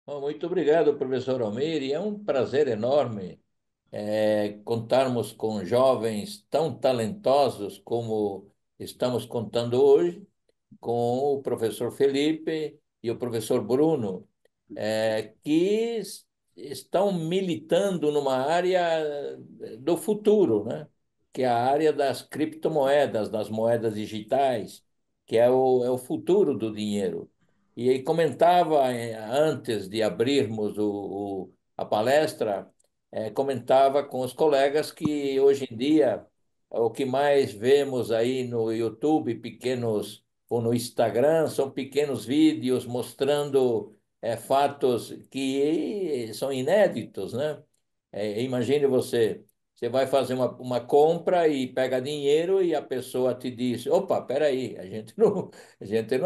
Bom, muito obrigado, professor Almeida. E é um prazer enorme contarmos com jovens tão talentosos como estamos contando hoje, com o professor Felipe e o professor Bruno, que estão militando numa área do futuro, né? Que é a área das criptomoedas, das moedas digitais, que é o futuro do dinheiro. E aí comentava, antes de abrirmos a palestra, comentava com os colegas que hoje em dia o que mais vemos aí no YouTube, pequenos, ou no Instagram, são pequenos vídeos mostrando fatos que são inéditos, né? Imagine você vai fazer uma compra e pega dinheiro e a pessoa te diz, opa, peraí, a gente não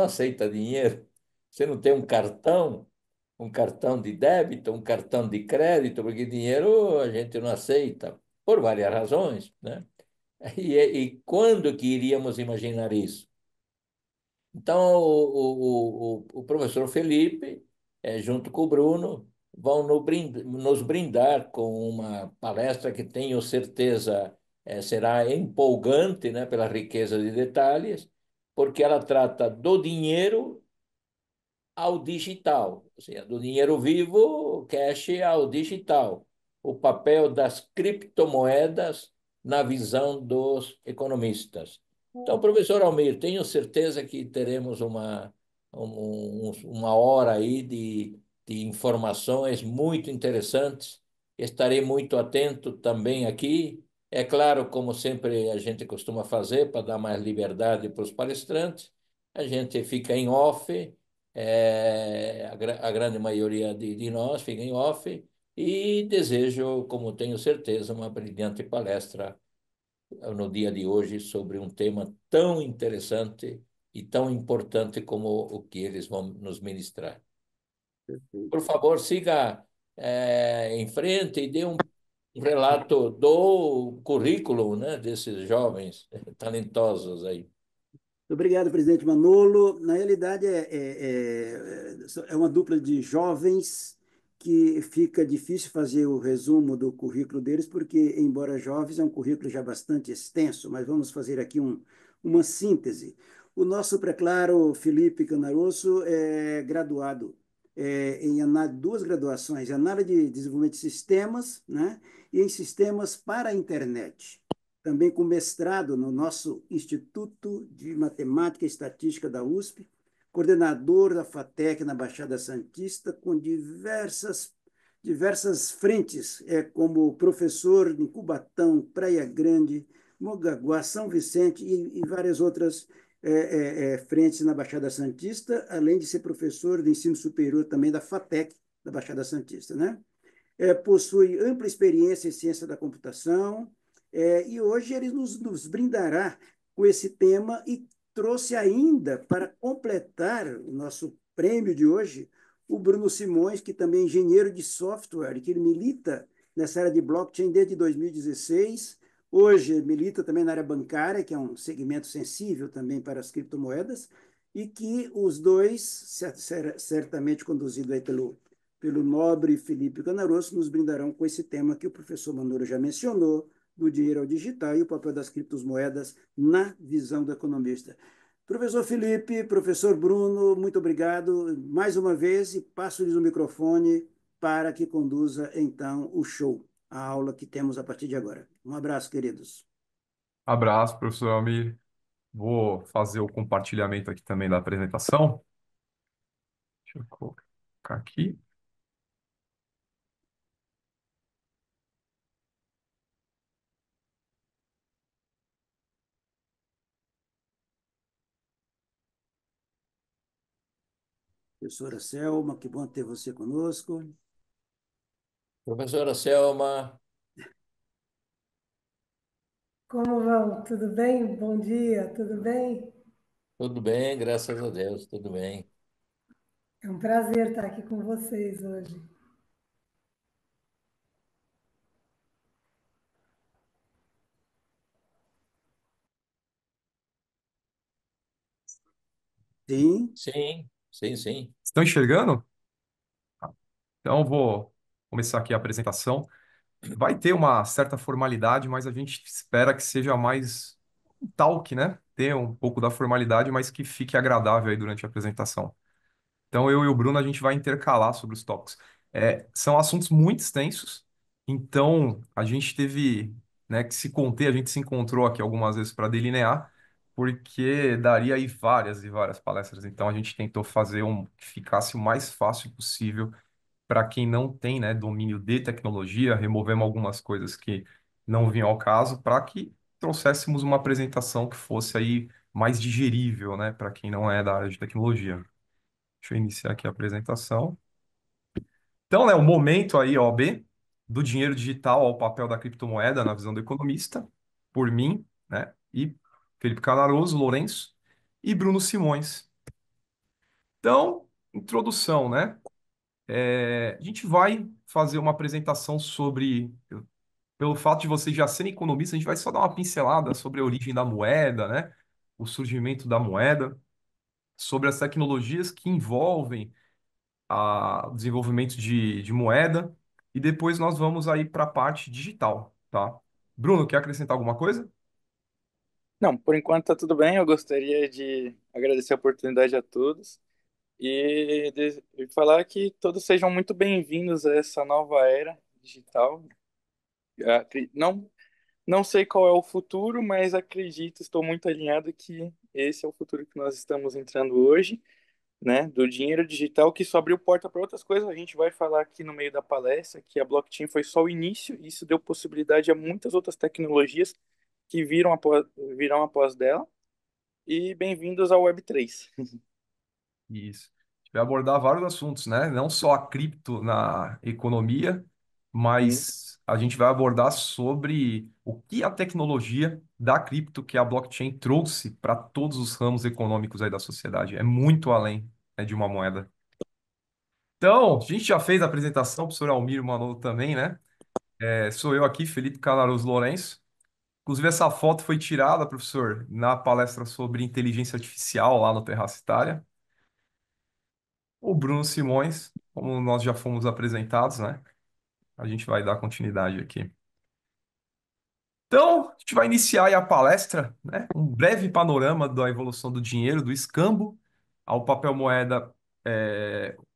aceita dinheiro. Você não tem um cartão de débito, um cartão de crédito, porque dinheiro a gente não aceita, por várias razões, né? E quando que iríamos imaginar isso? Então, o professor Felipe, junto com o Bruno, vão nos brindar com uma palestra que tenho certeza será empolgante, né, pela riqueza de detalhes, porque ela trata do dinheiro ao digital, ou seja, do dinheiro vivo, cash ao digital, o papel das criptomoedas na visão dos economistas. Então, professor Almir, tenho certeza que teremos uma hora aí de informações muito interessantes. Estarei muito atento também aqui. É claro, como sempre a gente costuma fazer, para dar mais liberdade para os palestrantes, a gente fica em off, a grande maioria de nós fica em off, e desejo, como tenho certeza, uma brilhante palestra no dia de hoje sobre um tema tão interessante e tão importante como o que eles vão nos ministrar. Por Perfeito. favor, siga em frente e dê um relato do currículo, né, desses jovens talentosos aí. Obrigado, presidente Manolo. Na realidade, é uma dupla de jovens que fica difícil fazer o resumo do currículo deles, porque, embora jovens, é um currículo já bastante extenso, mas vamos fazer aqui uma síntese. O nosso preclaro Felipe Canarosso é graduado em duas graduações, em análise de desenvolvimento de sistemas, né, e em sistemas para a internet, também com mestrado no nosso Instituto de Matemática e Estatística da USP, coordenador da FATEC na Baixada Santista, com diversas frentes, como professor em Cubatão, Praia Grande, Mogaguá, São Vicente e várias outras frentes na Baixada Santista, além de ser professor de ensino superior também da FATEC, da Baixada Santista, né? Possui ampla experiência em ciência da computação, e hoje ele nos brindará com esse tema e trouxe ainda, para completar o nosso prêmio de hoje, o Bruno Simões, que também é engenheiro de software, que ele milita nessa área de blockchain desde 2016. Hoje milita também na área bancária, que é um segmento sensível também para as criptomoedas, e que os dois, certamente conduzido aí pelo nobre Felipe Canarosso, nos brindarão com esse tema que o professor Manoro já mencionou, do dinheiro ao digital e o papel das criptomoedas na visão do economista. Professor Felipe, professor Bruno, muito obrigado mais uma vez e passo-lhes o microfone para que conduza então o show, a aula que temos a partir de agora. Um abraço, queridos. Abraço, professor Almir. Vou fazer o compartilhamento aqui também da apresentação. Deixa eu colocar aqui. Professora Selma, que bom ter você conosco. Professora Selma, Como vão? Tudo bem? Bom dia, tudo bem? tudo bem, graças a Deus, tudo bem. É um prazer estar aqui com vocês hoje. Sim, Sim, sim, sim. Estão enxergando? Então, eu vou começar aqui a apresentação. Vai ter uma certa formalidade, mas a gente espera que seja mais um talk, né? Ter um pouco da formalidade, mas que fique agradável aí durante a apresentação. Então, eu e o Bruno, a gente vai intercalar sobre os tópicos. São assuntos muito extensos, então a gente teve, né, que se conter, a gente se encontrou aqui algumas vezes para delinear, porque daria aí várias e várias palestras. Então, a gente tentou fazer um que ficasse o mais fácil possível para quem não tem, né, domínio de tecnologia, removemos algumas coisas que não vinham ao caso, para que trouxéssemos uma apresentação que fosse aí mais digerível, né, para quem não é da área de tecnologia. Deixa eu iniciar aqui a apresentação. Então, né, o momento aí, OB, do dinheiro digital ao papel da criptomoeda na visão do economista, por mim, né, e Felipe Canaroso, Lourenço e Bruno Simões. Então, introdução, né? A gente vai fazer uma apresentação sobre, pelo fato de vocês já serem economistas, a gente vai só dar uma pincelada sobre a origem da moeda, né? O surgimento da moeda, sobre as tecnologias que envolvem o desenvolvimento de moeda, e depois nós vamos aí para a parte digital, tá? Bruno, quer acrescentar alguma coisa? Não, por enquanto tá tudo bem. Eu gostaria de agradecer a oportunidade a todos e de falar que todos sejam muito bem-vindos a essa nova era digital. Não, não sei qual é o futuro, mas acredito, estou muito alinhado que esse é o futuro que nós estamos entrando hoje, né? Do dinheiro digital que só abriu porta para outras coisas. A gente vai falar aqui no meio da palestra que a blockchain foi só o início, e isso deu possibilidade a muitas outras tecnologias que virão após dela. E bem-vindos ao Web3. Isso. A gente vai abordar vários assuntos, né? Não só a cripto na economia, Sim. mas a gente vai abordar sobre o que a tecnologia da cripto, que é a blockchain, trouxe para todos os ramos econômicos aí da sociedade. É muito além, né, de uma moeda. Então, a gente já fez a apresentação, o professor Almir Manolo também, né? Sou eu aqui, Felipe Canaros Lourenço. Inclusive, essa foto foi tirada, professor, na palestra sobre inteligência artificial lá no Terrace Itália. O Bruno Simões, como nós já fomos apresentados, né? A gente vai dar continuidade aqui. Então, a gente vai iniciar aí a palestra, né? Um breve panorama da evolução do dinheiro, do escambo ao papel moeda,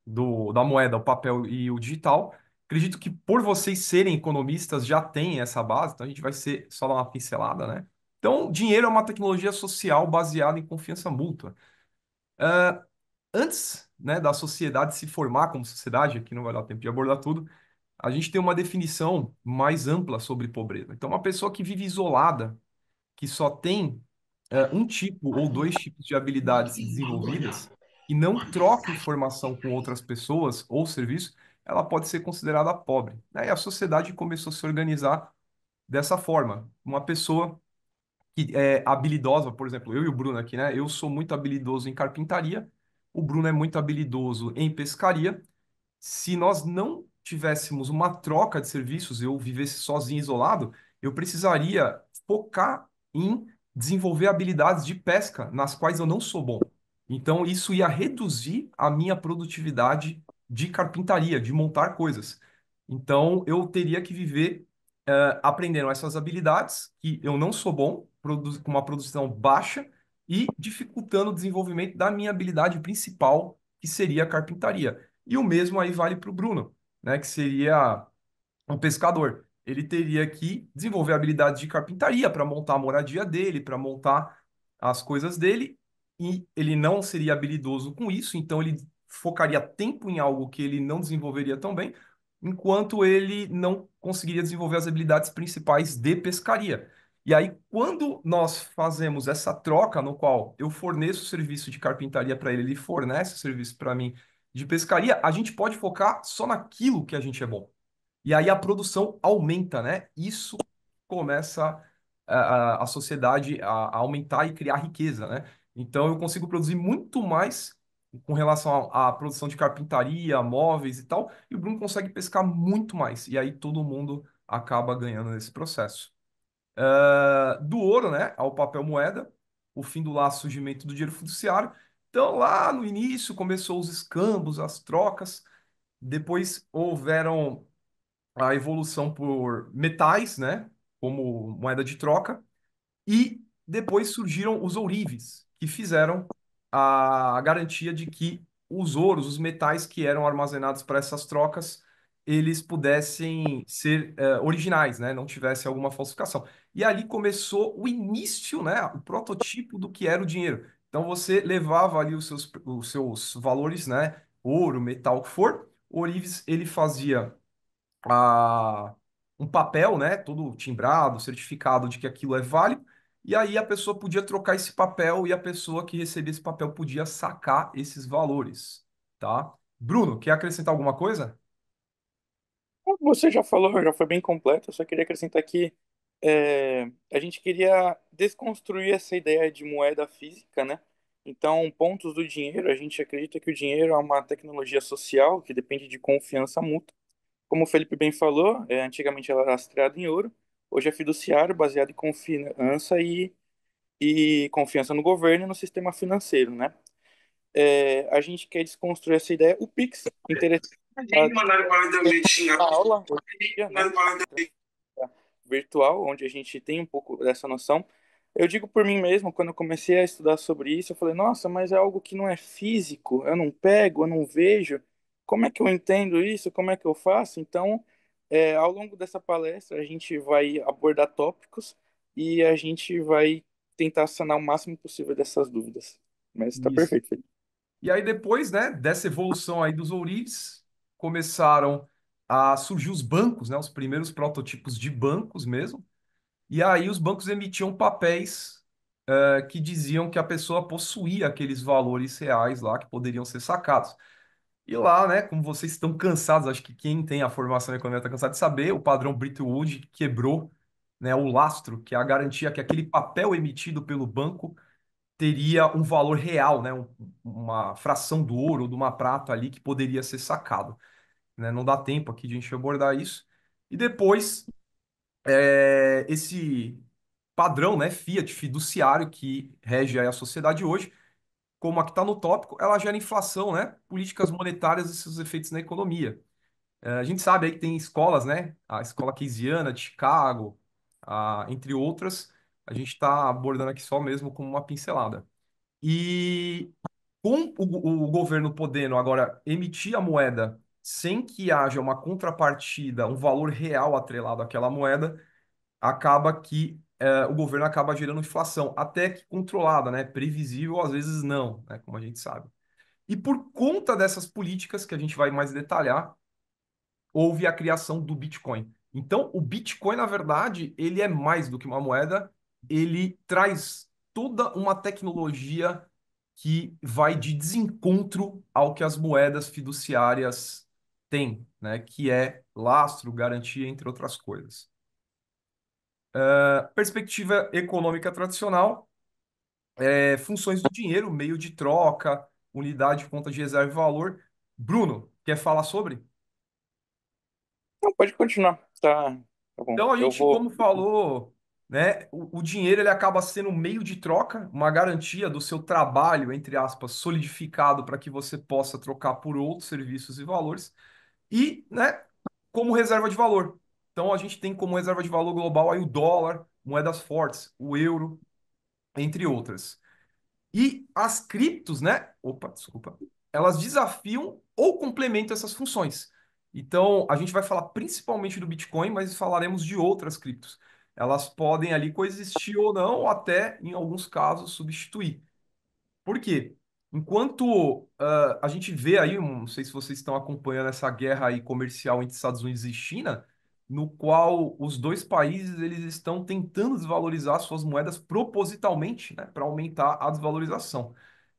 da moeda, o papel e o digital. Acredito que por vocês serem economistas já têm essa base, então a gente vai ser só dar uma pincelada, né? Então, dinheiro é uma tecnologia social baseada em confiança mútua. Antes, né, da sociedade se formar como sociedade, aqui não vai dar tempo de abordar tudo, a gente tem uma definição mais ampla sobre pobreza. Então, uma pessoa que vive isolada, que só tem um tipo ou dois tipos de habilidades desenvolvidas e não troca informação com outras pessoas ou serviços, ela pode ser considerada pobre, né? E a sociedade começou a se organizar dessa forma. Uma pessoa que é habilidosa, por exemplo, eu e o Bruno aqui, né? Eu sou muito habilidoso em carpintaria, o Bruno é muito habilidoso em pescaria. Se nós não tivéssemos uma troca de serviços, eu vivesse sozinho, isolado, eu precisaria focar em desenvolver habilidades de pesca, nas quais eu não sou bom. Então, isso ia reduzir a minha produtividade de carpintaria, de montar coisas. Então, eu teria que viver, aprendendo essas habilidades, que eu não sou bom, com uma produção baixa, e dificultando o desenvolvimento da minha habilidade principal, que seria a carpintaria. E o mesmo aí vale para o Bruno, né, que seria um pescador. Ele teria que desenvolver habilidades de carpintaria para montar a moradia dele, para montar as coisas dele, e ele não seria habilidoso com isso, então ele focaria tempo em algo que ele não desenvolveria tão bem, enquanto ele não conseguiria desenvolver as habilidades principais de pescaria. E aí, quando nós fazemos essa troca, no qual eu forneço o serviço de carpintaria para ele, ele fornece o serviço para mim de pescaria, a gente pode focar só naquilo que a gente é bom. E aí a produção aumenta, né? Isso começa a sociedade a aumentar e criar riqueza, né? Então eu consigo produzir muito mais com relação à produção de carpintaria, móveis e tal, e o Bruno consegue pescar muito mais. E aí todo mundo acaba ganhando nesse processo. Do ouro, né, ao papel moeda, o fim do laço, surgimento do dinheiro fiduciário. Então lá no início começou os escambos, as trocas. Depois houveram a evolução por metais, né, como moeda de troca, e depois surgiram os ourives, que fizeram a garantia de que os ouros, os metais que eram armazenados para essas trocas, eles pudessem ser originais, né? Não tivesse alguma falsificação. E ali começou o início, né? O protótipo do que era o dinheiro. Então você levava ali os seus valores, né? Ouro, metal, o que for. O Ourives, ele fazia a, um papel, né, todo timbrado, certificado de que aquilo é válido, e aí a pessoa podia trocar esse papel e a pessoa que recebia esse papel podia sacar esses valores, tá? Bruno, quer acrescentar alguma coisa? Você já falou, já foi bem completo. Eu só queria acrescentar que a gente queria desconstruir essa ideia de moeda física, né? Então, pontos do dinheiro, a gente acredita que o dinheiro é uma tecnologia social que depende de confiança mútua. Como o Felipe bem falou, antigamente ela era lastreada em ouro, hoje é fiduciário, baseado em confiança e confiança no governo e no sistema financeiro, né? A gente quer desconstruir essa ideia. O Pix, interessante, tá? A aula hoje em dia, né? Virtual, onde a gente tem um pouco dessa noção. Eu digo por mim mesmo, quando eu comecei a estudar sobre isso, eu falei, nossa, mas é algo que não é físico, eu não pego, eu não vejo. Como é que eu entendo isso? Como é que eu faço? Então, ao longo dessa palestra, a gente vai abordar tópicos e a gente vai tentar sanar o máximo possível dessas dúvidas. Mas está Isso. perfeito, Felipe. E aí depois, né, dessa evolução aí dos ourives, começaram a surgir os bancos, né, os primeiros prototipos de bancos mesmo. E aí os bancos emitiam papéis que diziam que a pessoa possuía aqueles valores reais lá que poderiam ser sacados. E lá, né, como vocês estão cansados, acho que quem tem a formação em economia está cansado de saber, o padrão Bretton Woods quebrou, né, o lastro, que é a garantia que aquele papel emitido pelo banco teria um valor real, né, uma fração do ouro ou de uma prata ali que poderia ser sacado, né? Não dá tempo aqui de a gente abordar isso. E depois, esse padrão, né, Fiat, fiduciário, que rege aí a sociedade hoje, como aqui está no tópico, ela gera inflação, né? Políticas monetárias e seus efeitos na economia. A gente sabe aí que tem escolas, né? A escola keynesiana de Chicago, entre outras. A gente está abordando aqui só mesmo como uma pincelada. E com o governo podendo agora emitir a moeda sem que haja uma contrapartida, um valor real atrelado àquela moeda, acaba que o governo acaba gerando inflação, até que controlada, né? Previsível, às vezes não, né? Como a gente sabe. E por conta dessas políticas, que a gente vai mais detalhar, houve a criação do Bitcoin. Então, o Bitcoin, na verdade, ele é mais do que uma moeda, ele traz toda uma tecnologia que vai de desencontro ao que as moedas fiduciárias têm, né? Que é lastro, garantia, entre outras coisas. Perspectiva econômica tradicional, funções do dinheiro, meio de troca, unidade, conta de reserva e valor. Bruno, quer falar sobre? Não, pode continuar. Tá bom. Então a Eu gente, vou. como falou, né, o dinheiro ele acaba sendo um meio de troca, uma garantia do seu trabalho, entre aspas, solidificado para que você possa trocar por outros serviços e valores, e, né, como reserva de valor. Então a gente tem como reserva de valor global aí o dólar, moedas fortes, o euro, entre outras. E as criptos, né? Opa, desculpa. Elas desafiam ou complementam essas funções. Então, a gente vai falar principalmente do Bitcoin, mas falaremos de outras criptos. Elas podem ali coexistir ou não, ou até, em alguns casos, substituir. Por quê? Enquanto a gente vê aí, não sei se vocês estão acompanhando essa guerra aí comercial entre Estados Unidos e China, no qual os dois países eles estão tentando desvalorizar suas moedas propositalmente, né, para aumentar a desvalorização.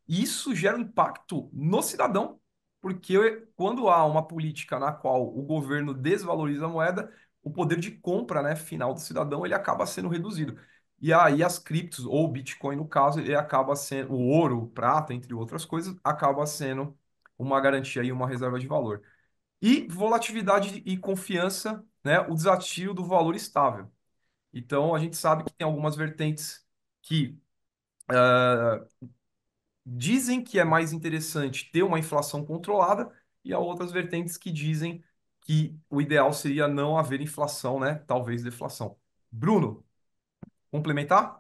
E isso gera um impacto no cidadão, porque quando há uma política na qual o governo desvaloriza a moeda, o poder de compra, né, final do cidadão ele acaba sendo reduzido. E aí as criptos, ou o Bitcoin no caso, ele acaba sendo, o ouro, o prata, entre outras coisas, acaba sendo uma garantia e uma reserva de valor. E volatilidade e confiança, né, o desafio do valor estável. Então a gente sabe que tem algumas vertentes que dizem que é mais interessante ter uma inflação controlada, e há outras vertentes que dizem que o ideal seria não haver inflação, né? Talvez deflação. Bruno, complementar?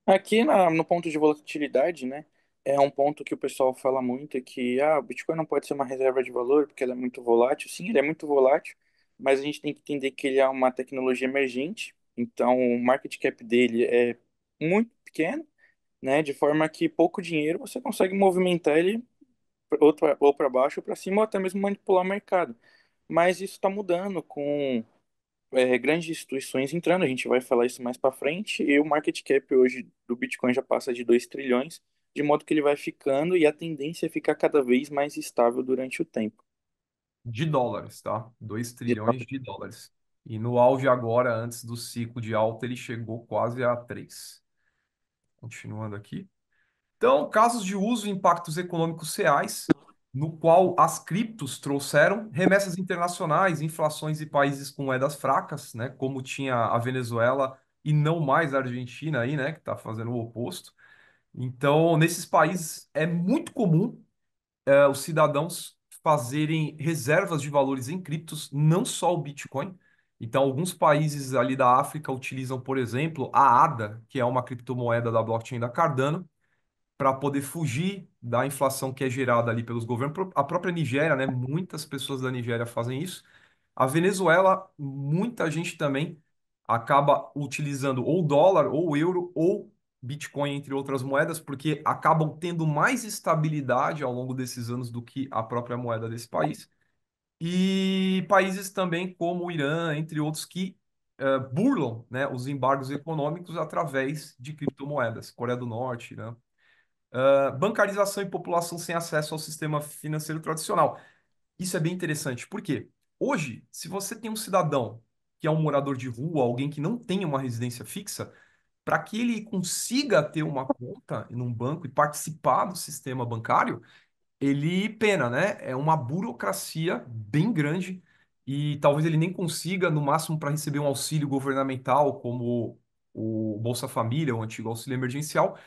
Aqui no ponto de volatilidade, né, é um ponto que o pessoal fala muito, é que o Bitcoin não pode ser uma reserva de valor porque ele é muito volátil. Sim, ele é muito volátil, mas a gente tem que entender que ele é uma tecnologia emergente, então o market cap dele é muito pequeno, né, de forma que pouco dinheiro você consegue movimentar ele ou para baixo ou para cima ou até mesmo manipular o mercado. Mas isso está mudando com grandes instituições entrando, a gente vai falar isso mais para frente, e o market cap hoje do Bitcoin já passa de 2 trilhões, de modo que ele vai ficando e a tendência é ficar cada vez mais estável durante o tempo. De dólares, tá? 2 trilhões De- de dólares. E no auge agora, antes do ciclo de alta, ele chegou quase a 3. Continuando aqui. Então, casos de uso e impactos econômicos reais, no qual as criptos trouxeram remessas internacionais, inflações e países com moedas fracas, né, como tinha a Venezuela e não mais a Argentina aí, né, que está fazendo o oposto. Então, nesses países é muito comum os cidadãos fazerem reservas de valores em criptos, não só o Bitcoin. Então, alguns países ali da África utilizam, por exemplo, a ADA, que é uma criptomoeda da blockchain da Cardano, para poder fugir da inflação que é gerada ali pelos governos. A própria Nigéria, né? Muitas pessoas da Nigéria fazem isso. A Venezuela, muita gente também acaba utilizando ou dólar, ou euro, ou Bitcoin, entre outras moedas, porque acabam tendo mais estabilidade ao longo desses anos do que a própria moeda desse país. E países também como o Irã, entre outros, que burlam, né, os embargos econômicos através de criptomoedas. Coreia do Norte, né? Bancarização e população sem acesso ao sistema financeiro tradicional. Isso é bem interessante. Por quê? Hoje, se você tem um cidadão que é um morador de rua, alguém que não tem uma residência fixa, para que ele consiga ter uma conta em um banco e participar do sistema bancário, ele pena, né? É uma burocracia bem grande e talvez ele nem consiga, no máximo, para receber um auxílio governamental, como o Bolsa Família, o antigo auxílio emergencial,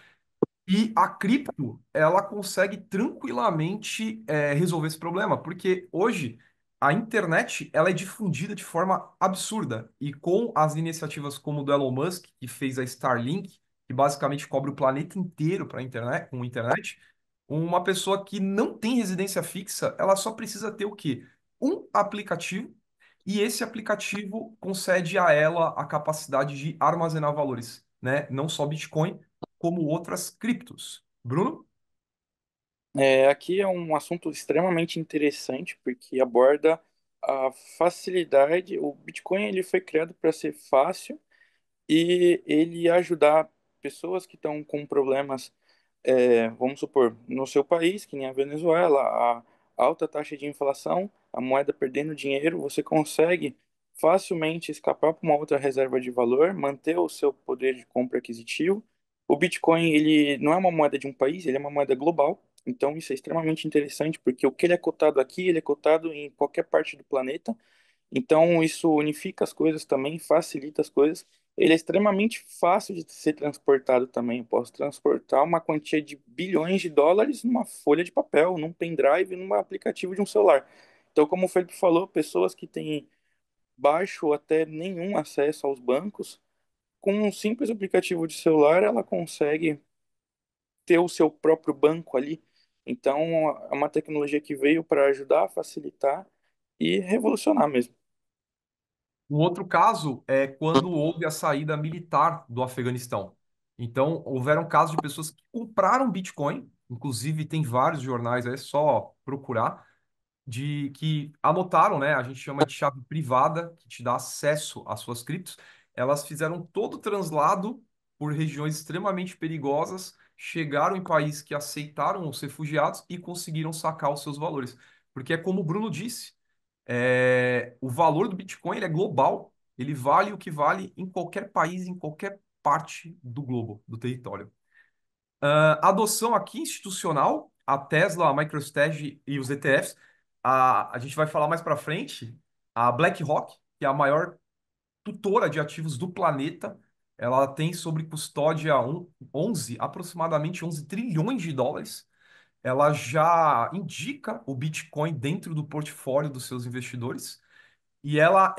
e a cripto, ela consegue tranquilamente resolver esse problema, porque hoje a internet ela é difundida de forma absurda. E com as iniciativas como o do Elon Musk, que fez a Starlink, que basicamente cobre o planeta inteiro para internet, com internet, uma pessoa que não tem residência fixa, ela só precisa ter o quê? Um aplicativo, e esse aplicativo concede a ela a capacidade de armazenar valores, né? Não só Bitcoin, como outras criptos. Bruno? Aqui é um assunto extremamente interessante porque aborda a facilidade. O Bitcoin ele foi criado para ser fácil e ele ajudar pessoas que estão com problemas, vamos supor, no seu país, que nem a Venezuela, a alta taxa de inflação, a moeda perdendo dinheiro, você consegue facilmente escapar para uma outra reserva de valor, manter o seu poder de compra aquisitivo. O Bitcoin, ele não é uma moeda de um país, ele é uma moeda global. Então, isso é extremamente interessante, porque o que ele é cotado aqui, ele é cotado em qualquer parte do planeta. Então, isso unifica as coisas também, facilita as coisas. Ele é extremamente fácil de ser transportado também. Eu posso transportar uma quantia de bilhões de dólares numa folha de papel, num pendrive, num aplicativo de um celular. Então, como o Felipe falou, pessoas que têm baixo ou até nenhum acesso aos bancos, com um simples aplicativo de celular, ela consegue ter o seu próprio banco ali. Então, é uma tecnologia que veio para ajudar, facilitar e revolucionar mesmo. Um outro caso é quando houve a saída militar do Afeganistão. Então, houveram casos de pessoas que compraram Bitcoin, inclusive tem vários jornais, é só procurar, de que anotaram, né? A gente chama de chave privada, que te dá acesso às suas criptos. Elas fizeram todo o translado por regiões extremamente perigosas, chegaram em países que aceitaram os refugiados e conseguiram sacar os seus valores. Porque é como o Bruno disse, o valor do Bitcoin ele é global. Ele vale o que vale em qualquer país, em qualquer parte do globo, do território. Adoção aqui institucional, a Tesla, a MicroStrategy e os ETFs. A gente vai falar mais para frente. A BlackRock, que é a maior tutora de ativos do planeta, ela tem sobre custódia aproximadamente 11 trilhões de dólares. ela já indica o Bitcoin dentro do portfólio dos seus investidores e ela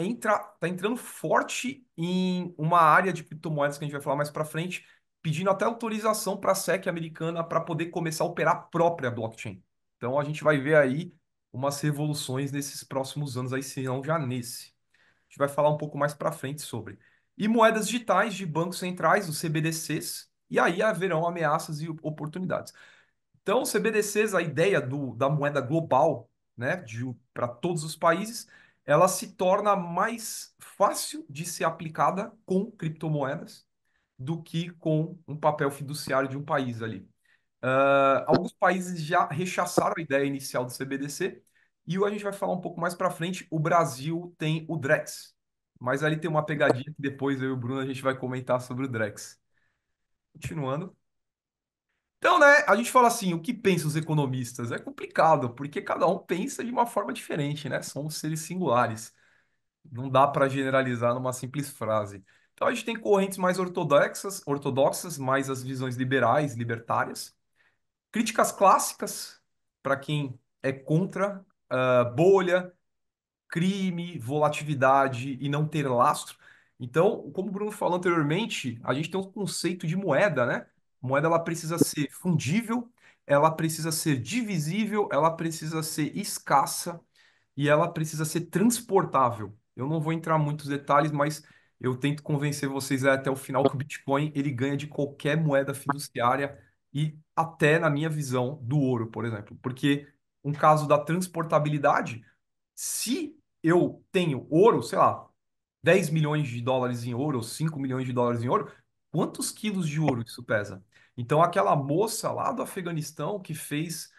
tá entrando forte em uma área de criptomoedas que a gente vai falar mais para frente, pedindo até autorização para a SEC americana para poder começar a operar a própria blockchain. Então a gente vai ver aí umas revoluções nesses próximos anos aí, se não já nesse. A gente vai falar um pouco mais para frente sobre. E moedas digitais de bancos centrais, os CBDCs, e aí haverão ameaças e oportunidades. Então, o CBDCs, a ideia da moeda global, né, para todos os países, ela se torna mais fácil de ser aplicada com criptomoedas do que com um papel fiduciário de um país ali. Alguns países já rechaçaram a ideia inicial do CBDC e a gente vai falar um pouco mais para frente. O Brasil tem o Drex, mas ali tem uma pegadinha que depois eu e o Bruno a gente vai comentar sobre o Drex. Continuando. Então, né, a gente fala assim, o que pensam os economistas? É complicado, porque cada um pensa de uma forma diferente, né? São seres singulares. Não dá para generalizar numa simples frase. Então, a gente tem correntes mais ortodoxas, mais as visões liberais, libertárias. Críticas clássicas, para quem é contra bolha, crime, volatilidade e não ter lastro. Então, como o Bruno falou anteriormente, a gente tem um conceito de moeda, né? Moeda ela precisa ser fundível, ela precisa ser divisível, ela precisa ser escassa e ela precisa ser transportável. Eu não vou entrar em muitos detalhes, mas eu tento convencer vocês até o final que o Bitcoin ele ganha de qualquer moeda fiduciária e até, na minha visão, do ouro, por exemplo. Porque um caso da transportabilidade, se eu tenho ouro, sei lá, 10 milhões de dólares em ouro, ou 5 milhões de dólares em ouro, quantos quilos de ouro isso pesa? Então, aquela moça lá do Afeganistão que fez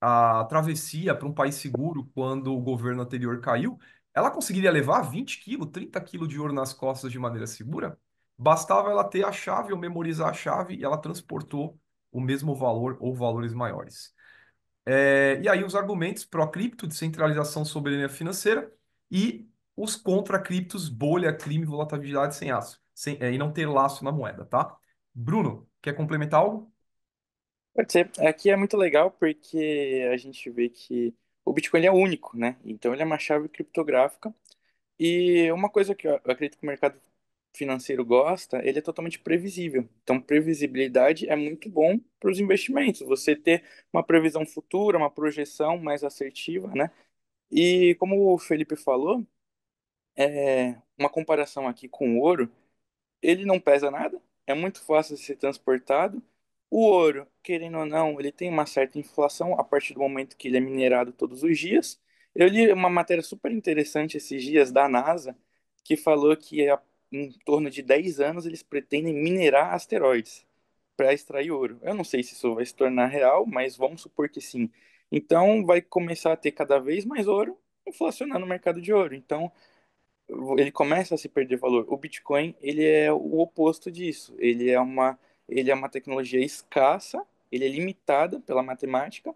a travessia para um país seguro quando o governo anterior caiu, ela conseguiria levar 20 quilos, 30 quilos de ouro nas costas de maneira segura? Bastava ela ter a chave ou memorizar a chave e ela transportou o mesmo valor ou valores maiores. E aí os argumentos pró-cripto, descentralização, soberania financeira e os contra-criptos, bolha, crime, volatilidade sem aço, e não ter laço na moeda, tá? Bruno, quer complementar algo? Pode ser. Aqui é muito legal porque a gente vê que o Bitcoin ele é único, né? Então ele é uma chave criptográfica. E uma coisa que eu acredito que o mercado financeiro gosta, ele é totalmente previsível. Então, previsibilidade é muito bom para os investimentos. Você ter uma previsão futura, uma projeção mais assertiva, né? E como o Felipe falou, uma comparação aqui com o ouro, ele não pesa nada, é muito fácil de ser transportado. O ouro, querendo ou não, ele tem uma certa inflação a partir do momento que ele é minerado todos os dias. Eu li uma matéria super interessante esses dias da NASA, que falou que em torno de 10 anos eles pretendem minerar asteroides para extrair ouro. Eu não sei se isso vai se tornar real, mas vamos supor que sim. Então vai começar a ter cada vez mais ouro, inflacionando o mercado de ouro. Então ele começa a se perder valor. O Bitcoin, ele é o oposto disso. Ele é uma tecnologia escassa, ele é limitada pela matemática,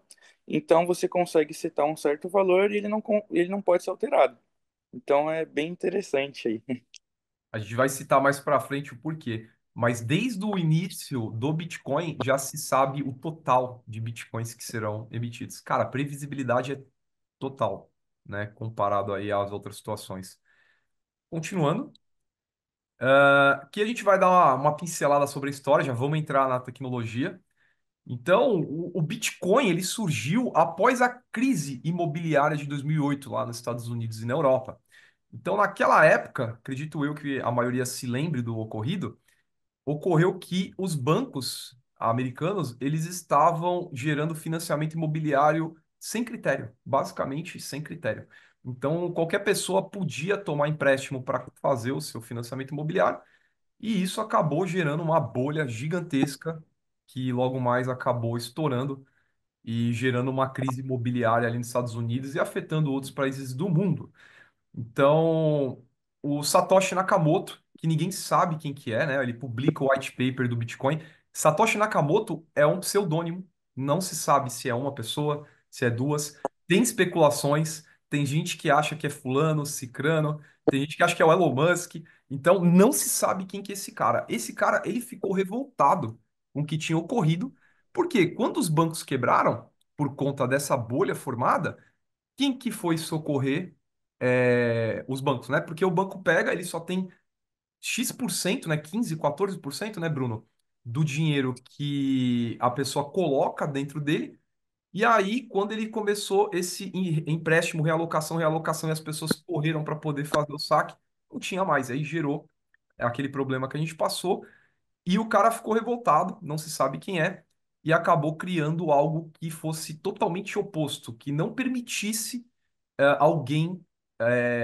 então você consegue setar um certo valor e ele não pode ser alterado. Então é bem interessante aí. A gente vai citar mais para frente o porquê. Mas desde o início do Bitcoin já se sabe o total de Bitcoins que serão emitidos. Cara, a previsibilidade é total, né? Comparado aí às outras situações. Continuando, aqui a gente vai dar uma pincelada sobre a história, já vamos entrar na tecnologia. Então, o Bitcoin ele surgiu após a crise imobiliária de 2008 lá nos Estados Unidos e na Europa. Então, naquela época, acredito eu que a maioria se lembre do ocorrido, ocorreu que os bancos americanos eles estavam gerando financiamento imobiliário sem critério, basicamente sem critério. Então, qualquer pessoa podia tomar empréstimo para fazer o seu financiamento imobiliário, e isso acabou gerando uma bolha gigantesca que logo mais acabou estourando e gerando uma crise imobiliária ali nos Estados Unidos e afetando outros países do mundo. Então, o Satoshi Nakamoto, que ninguém sabe quem que é, né? Ele publica o white paper do Bitcoin. Satoshi Nakamoto é um pseudônimo, não se sabe se é uma pessoa, se é duas. Tem especulações, tem gente que acha que é fulano, cicrano, tem gente que acha que é o Elon Musk. Então, não se sabe quem que é esse cara. Esse cara, ele ficou revoltado com o que tinha ocorrido, porque quando os bancos quebraram, por conta dessa bolha formada, quem que foi socorrer os bancos, né? Porque o banco pega, ele só tem X%, né? 15, 14%, né, Bruno? Do dinheiro que a pessoa coloca dentro dele. E aí, quando ele começou esse empréstimo, realocação, realocação, e as pessoas correram para poder fazer o saque, não tinha mais. Aí gerou aquele problema que a gente passou. E o cara ficou revoltado, não se sabe quem é, e acabou criando algo que fosse totalmente oposto, que não permitisse alguém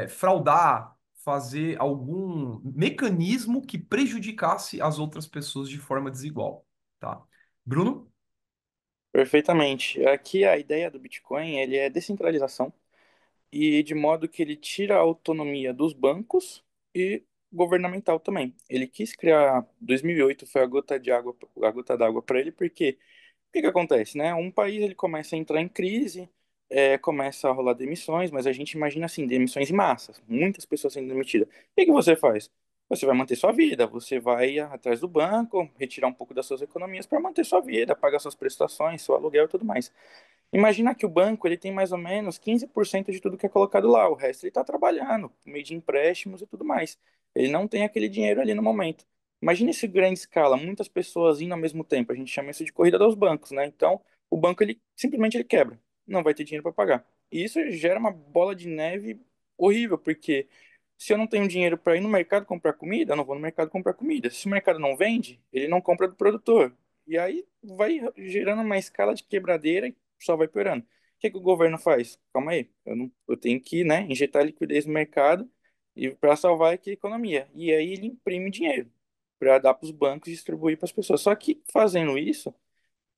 fraudar, fazer algum mecanismo que prejudicasse as outras pessoas de forma desigual, tá? Bruno? Perfeitamente. Aqui a ideia do Bitcoin, ele é descentralização e de modo que ele tira a autonomia dos bancos e governamental também. Ele quis criar, 2008 foi a gota d'água para ele, porque o que que acontece, né? Um país ele começa a entrar em crise, começa a rolar demissões, mas a gente imagina assim, demissões em massa, muitas pessoas sendo demitidas. O que que você faz? Você vai manter sua vida, você vai atrás do banco, retirar um pouco das suas economias para manter sua vida, pagar suas prestações, seu aluguel e tudo mais. Imagina que o banco ele tem mais ou menos 15% de tudo que é colocado lá, o resto ele está trabalhando, por meio de empréstimos e tudo mais. Ele não tem aquele dinheiro ali no momento. Imagina isso em grande escala, muitas pessoas indo ao mesmo tempo. A gente chama isso de corrida dos bancos, né? Então, o banco ele simplesmente ele quebra, não vai ter dinheiro para pagar. E isso gera uma bola de neve horrível, porque se eu não tenho dinheiro para ir no mercado comprar comida, eu não vou no mercado comprar comida. Se o mercado não vende, ele não compra do produtor. E aí vai gerando uma escala de quebradeira e só vai piorando. O que que o governo faz? Calma aí, eu tenho que, né, injetar liquidez no mercado e para salvar aqui a economia. E aí ele imprime dinheiro para dar para os bancos e distribuir para as pessoas. Só que fazendo isso,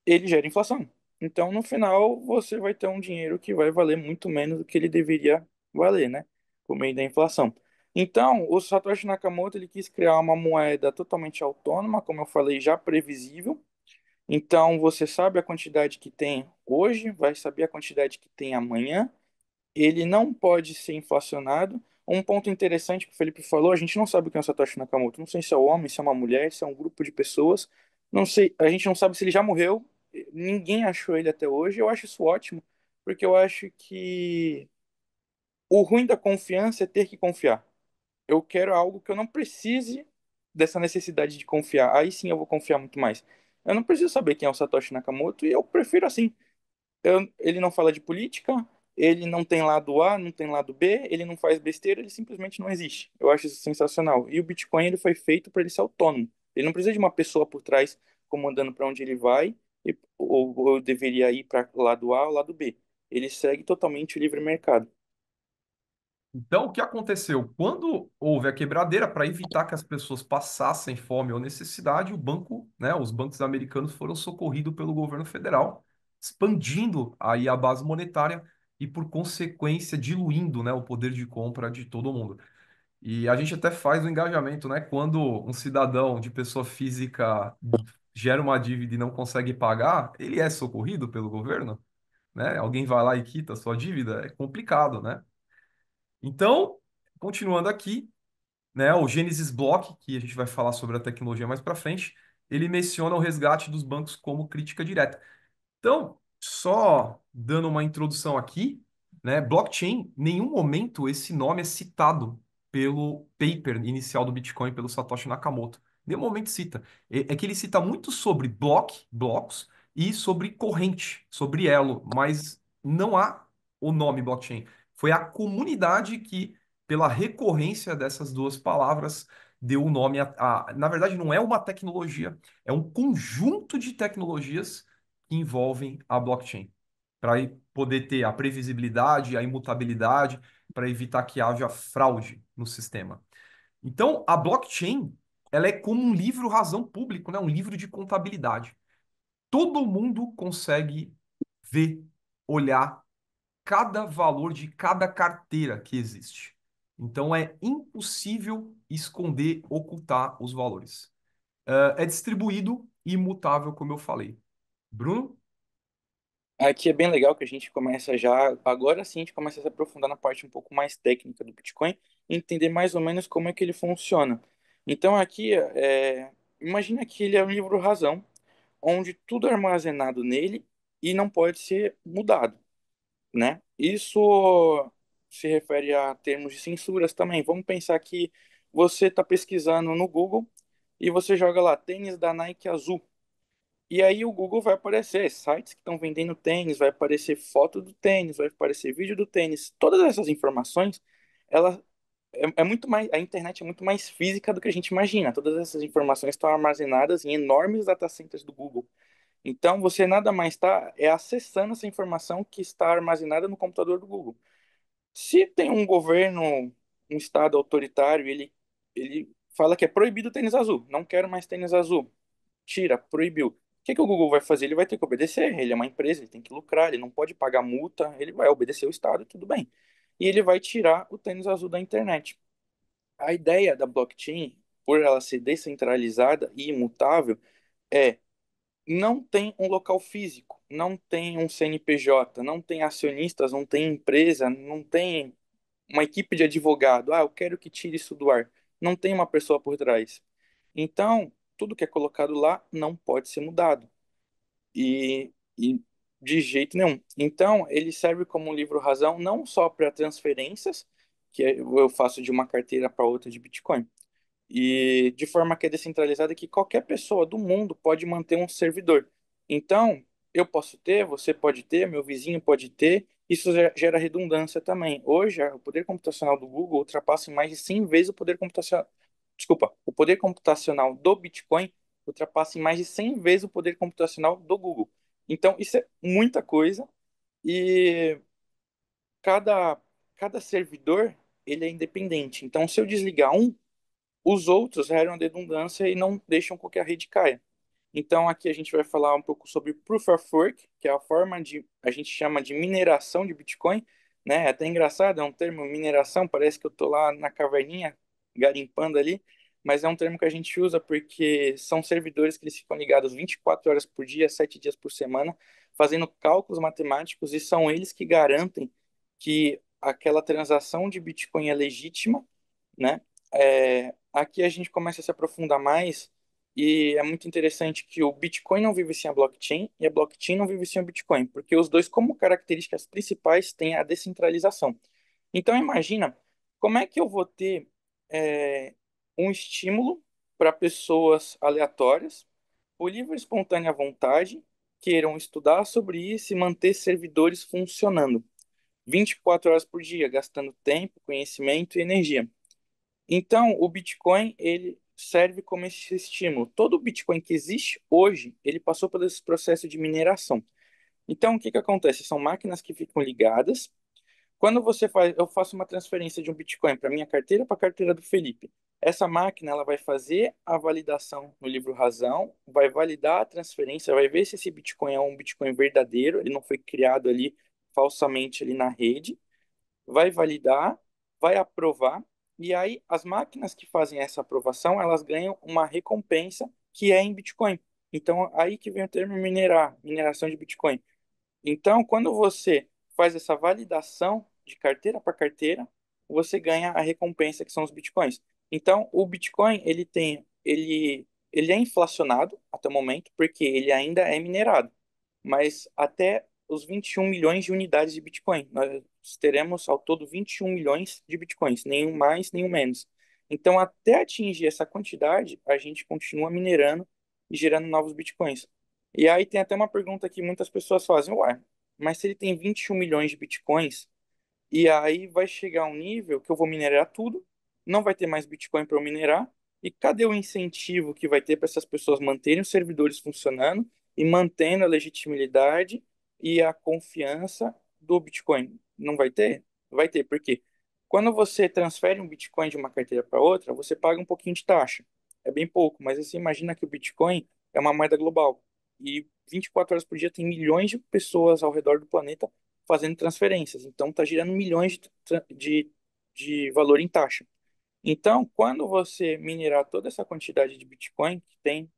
ele gera inflação. Então, no final, você vai ter um dinheiro que vai valer muito menos do que ele deveria valer, né? Por meio da inflação. Então, o Satoshi Nakamoto ele quis criar uma moeda totalmente autônoma, como eu falei, já previsível. Então, você sabe a quantidade que tem hoje, vai saber a quantidade que tem amanhã, ele não pode ser inflacionado. Um ponto interessante que o Felipe falou, a gente não sabe quem é o Satoshi Nakamoto. Não sei se é um homem, se é uma mulher, se é um grupo de pessoas. Não sei, a gente não sabe se ele já morreu. Ninguém achou ele até hoje. Eu acho isso ótimo, porque eu acho que o ruim da confiança é ter que confiar. Eu quero algo que eu não precise dessa necessidade de confiar. Aí sim eu vou confiar muito mais. Eu não preciso saber quem é o Satoshi Nakamoto e eu prefiro assim. Ele não fala de política, ele não tem lado A, não tem lado B, ele não faz besteira, ele simplesmente não existe. Eu acho isso sensacional. E o Bitcoin ele foi feito para ele ser autônomo. Ele não precisa de uma pessoa por trás comandando para onde ele vai, ou deveria ir para lado A ou lado B. Ele segue totalmente o livre mercado. Então, o que aconteceu? Quando houve a quebradeira, para evitar que as pessoas passassem fome ou necessidade, o banco, né, os bancos americanos foram socorridos pelo governo federal, expandindo aí a base monetária e, por consequência, diluindo, né, o poder de compra de todo mundo. E a gente até faz o engajamento, né? Quando um cidadão de pessoa física gera uma dívida e não consegue pagar, ele é socorrido pelo governo, né? Alguém vai lá e quita a sua dívida, é complicado, né? Então, continuando aqui, né, o Genesis Block, que a gente vai falar sobre a tecnologia mais para frente, ele menciona o resgate dos bancos como crítica direta. Então, só dando uma introdução aqui, né, blockchain, em nenhum momento esse nome é citado pelo paper inicial do Bitcoin, pelo Satoshi Nakamoto. Em nenhum momento cita. É que ele cita muito sobre blocos, e sobre corrente, sobre elo, mas não há o nome blockchain. Foi a comunidade que, pela recorrência dessas duas palavras, deu o nome na verdade, não é uma tecnologia, é um conjunto de tecnologias que envolvem a blockchain, para poder ter a previsibilidade, a imutabilidade, para evitar que haja fraude no sistema. Então, a blockchain, ela é como um livro razão público, né? Um livro de contabilidade. Todo mundo consegue ver, olhar cada valor de cada carteira que existe. Então, é impossível esconder, ocultar os valores. É distribuído e imutável, como eu falei. Bruno? Aqui é bem legal que a gente começa já, agora sim a gente começa a se aprofundar na parte um pouco mais técnica do Bitcoin e entender mais ou menos como é que ele funciona. Então aqui, imagina que ele é um livro razão, onde tudo é armazenado nele e não pode ser mudado, né? Isso se refere a termos de censuras também. Vamos pensar que você está pesquisando no Google e você joga lá tênis da Nike azul. E aí o Google vai aparecer sites que estão vendendo tênis, vai aparecer foto do tênis, vai aparecer vídeo do tênis. Todas essas informações, ela é muito mais, a internet é muito mais física do que a gente imagina. Todas essas informações estão armazenadas em enormes data centers do Google. Então você nada mais está acessando essa informação que está armazenada no computador do Google. Se tem um governo, um estado autoritário, ele fala que é proibido o tênis azul, não quero mais tênis azul, tira, proibiu. O que o Google vai fazer? Ele vai ter que obedecer. Ele é uma empresa, ele tem que lucrar, ele não pode pagar multa, ele vai obedecer o Estado e tudo bem. E ele vai tirar o tênis azul da internet. A ideia da blockchain, por ela ser descentralizada e imutável, é não tem um local físico, não tem um CNPJ, não tem acionistas, não tem empresa, não tem uma equipe de advogado. Ah, eu quero que tire isso do ar. Não tem uma pessoa por trás. Então, tudo que é colocado lá não pode ser mudado. E de jeito nenhum. Então, ele serve como um livro-razão não só para transferências, eu faço de uma carteira para outra de Bitcoin, e de forma que é descentralizada que qualquer pessoa do mundo pode manter um servidor. Então, eu posso ter, você pode ter, meu vizinho pode ter, isso gera redundância também. Hoje, o poder computacional do Google ultrapassa em mais de 100 vezes o poder computacional. Desculpa, o poder computacional do Bitcoin ultrapassa em mais de 100 vezes o poder computacional do Google. Então, isso é muita coisa e cada, cada servidor ele é independente. Então, se eu desligar um, os outros geram redundância e não deixam com que a rede caia. Então, aqui a gente vai falar um pouco sobre Proof of Work, que é a forma de, a gente chama de mineração de Bitcoin, né? É até engraçado, é um termo mineração, parece que eu estou lá na caverninha, garimpando ali, mas é um termo que a gente usa porque são servidores que eles ficam ligados 24 horas por dia, 7 dias por semana, fazendo cálculos matemáticos, e são eles que garantem que aquela transação de Bitcoin é legítima, né? Aqui a gente começa a se aprofundar mais e é muito interessante que o Bitcoin não vive sem a blockchain e a blockchain não vive sem o Bitcoin, porque os dois, como características principais, têm a descentralização. Então, imagina como é que eu vou ter é, um estímulo para pessoas aleatórias, por livre e espontânea vontade, queiram estudar sobre isso e manter servidores funcionando 24 horas por dia, gastando tempo, conhecimento e energia. Então, o Bitcoin, ele serve como esse estímulo. Todo o Bitcoin que existe hoje, ele passou por esse processo de mineração. Então, o que que acontece? São máquinas que ficam ligadas. Quando você faz, eu faço uma transferência de um Bitcoin para minha carteira para a carteira do Felipe. Essa máquina, ela vai fazer a validação no livro razão, vai validar a transferência, vai ver se esse Bitcoin é um Bitcoin verdadeiro, ele não foi criado ali falsamente ali na rede, vai validar, vai aprovar, e aí as máquinas que fazem essa aprovação, elas ganham uma recompensa que é em Bitcoin. Então, aí que vem o termo minerar, mineração de Bitcoin. Então, quando você faz essa validação de carteira para carteira, você ganha a recompensa que são os Bitcoins. Então, o Bitcoin, ele é inflacionado até o momento, porque ele ainda é minerado, mas até os 21 milhões de unidades de Bitcoin. Nós teremos ao todo 21 milhões de Bitcoins, nenhum mais, nenhum menos. Então, até atingir essa quantidade, a gente continua minerando e gerando novos Bitcoins. E aí tem até uma pergunta que muitas pessoas fazem, ué, mas se ele tem 21 milhões de Bitcoins, e aí vai chegar um nível que eu vou minerar tudo, não vai ter mais Bitcoin para eu minerar. E cadê o incentivo que vai ter para essas pessoas manterem os servidores funcionando e mantendo a legitimidade e a confiança do Bitcoin? Não vai ter? Vai ter, porque quando você transfere um Bitcoin de uma carteira para outra, você paga um pouquinho de taxa. É bem pouco, mas você imagina que o Bitcoin é uma moeda global. E 24 horas por dia tem milhões de pessoas ao redor do planeta fazendo transferências. Então, está girando milhões de valor em taxa. Então, quando você minerar toda essa quantidade de Bitcoin que tem,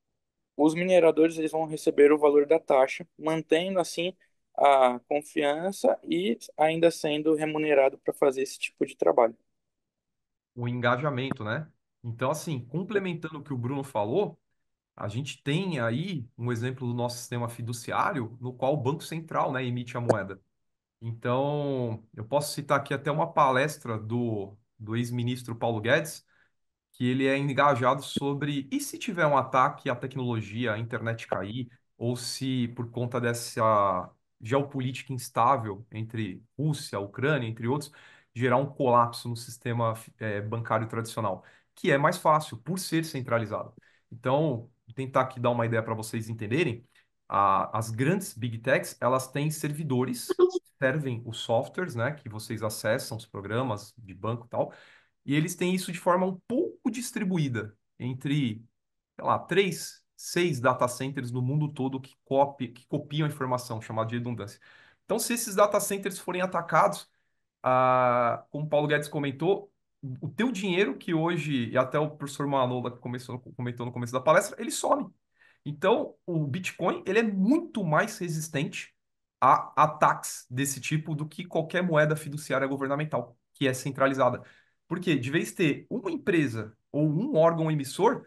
os mineradores eles vão receber o valor da taxa, mantendo assim a confiança e ainda sendo remunerado para fazer esse tipo de trabalho. O engajamento, né? Então, assim, complementando o que o Bruno falou, A gente tem aí um exemplo do nosso sistema fiduciário, no qual o Banco Central, né, emite a moeda. Então, eu posso citar aqui até uma palestra do ex-ministro Paulo Guedes, que ele é engajado sobre e se tiver um ataque à tecnologia, à internet cair, ou se por conta dessa geopolítica instável entre Rússia, Ucrânia, entre outros, gerar um colapso no sistema bancário tradicional, que é mais fácil por ser centralizado. Então, vou tentar aqui dar uma ideia para vocês entenderem. As grandes big techs, elas têm servidores, servem os softwares, né, que vocês acessam, os programas de banco e tal, e eles têm isso de forma um pouco distribuída entre, sei lá, 3, 6 data centers no mundo todo que copiam a informação, chamada de redundância. Então, se esses data centers forem atacados, como o Paulo Guedes comentou, o teu dinheiro, que hoje, e até o professor Manola comentou no começo da palestra, ele some. Então, o Bitcoin, ele é muito mais resistente a ataques desse tipo do que qualquer moeda fiduciária governamental, que é centralizada. Porque, de vez de ter uma empresa ou um órgão emissor,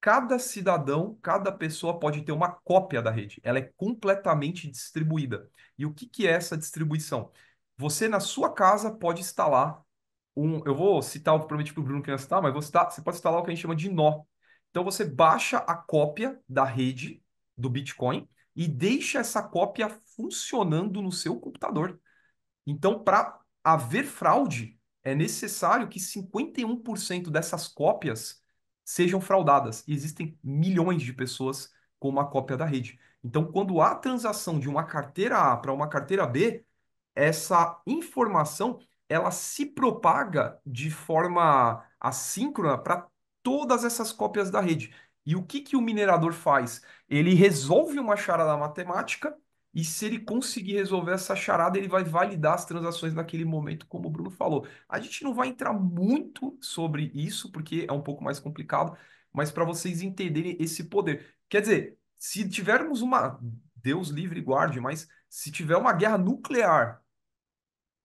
cada cidadão, cada pessoa pode ter uma cópia da rede. Ela é completamente distribuída. E o que que é essa distribuição? Você, na sua casa, pode instalar eu vou citar o que prometi para o Bruno que ia citar, mas você pode instalar o que a gente chama de nó. Então você baixa a cópia da rede do Bitcoin e deixa essa cópia funcionando no seu computador. Então, para haver fraude, é necessário que 51% dessas cópias sejam fraudadas. E existem milhões de pessoas com uma cópia da rede. Então, quando há transação de uma carteira A para uma carteira B, essa informação ela se propaga de forma assíncrona para todas essas cópias da rede. E o que que o minerador faz? Ele resolve uma charada matemática e se ele conseguir resolver essa charada, ele vai validar as transações naquele momento, como o Bruno falou. A gente não vai entrar muito sobre isso, porque é um pouco mais complicado, mas para vocês entenderem esse poder. Quer dizer, se tivermos Deus livre e guarde, mas se tiver uma guerra nuclear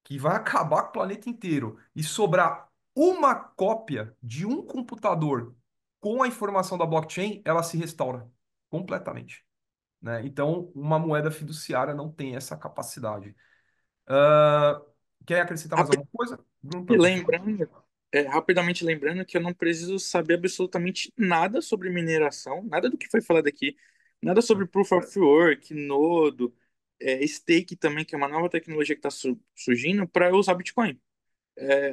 que vai acabar com o planeta inteiro e sobrar uma cópia de um computador com a informação da blockchain, ela se restaura completamente, né? Então, uma moeda fiduciária não tem essa capacidade. Ah, quer acrescentar mais alguma coisa, Bruno, E para continuar? lembrando, rapidamente lembrando que eu não preciso saber absolutamente nada sobre mineração, nada do que foi falado aqui, nada sobre Proof of Work, Nodo, Stake também, que é uma nova tecnologia que está surgindo para eu usar Bitcoin.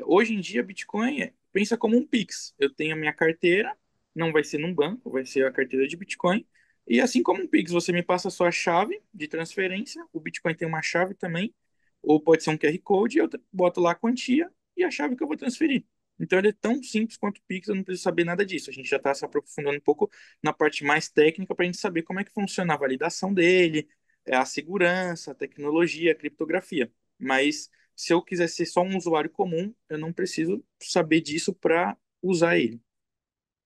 Hoje em dia, Bitcoin pensa como um Pix. Eu tenho a minha carteira, não vai ser num banco, vai ser a carteira de Bitcoin. E assim como um Pix, você me passa a sua chave de transferência, o Bitcoin tem uma chave também, ou pode ser um QR Code, eu boto lá a quantia e a chave que eu vou transferir. Então ele é tão simples quanto o Pix, eu não preciso saber nada disso. A gente já está se aprofundando um pouco na parte mais técnica para a gente saber como é que funciona a validação dele, a segurança, a tecnologia, a criptografia. Mas se eu quiser ser só um usuário comum, eu não preciso saber disso para usar ele.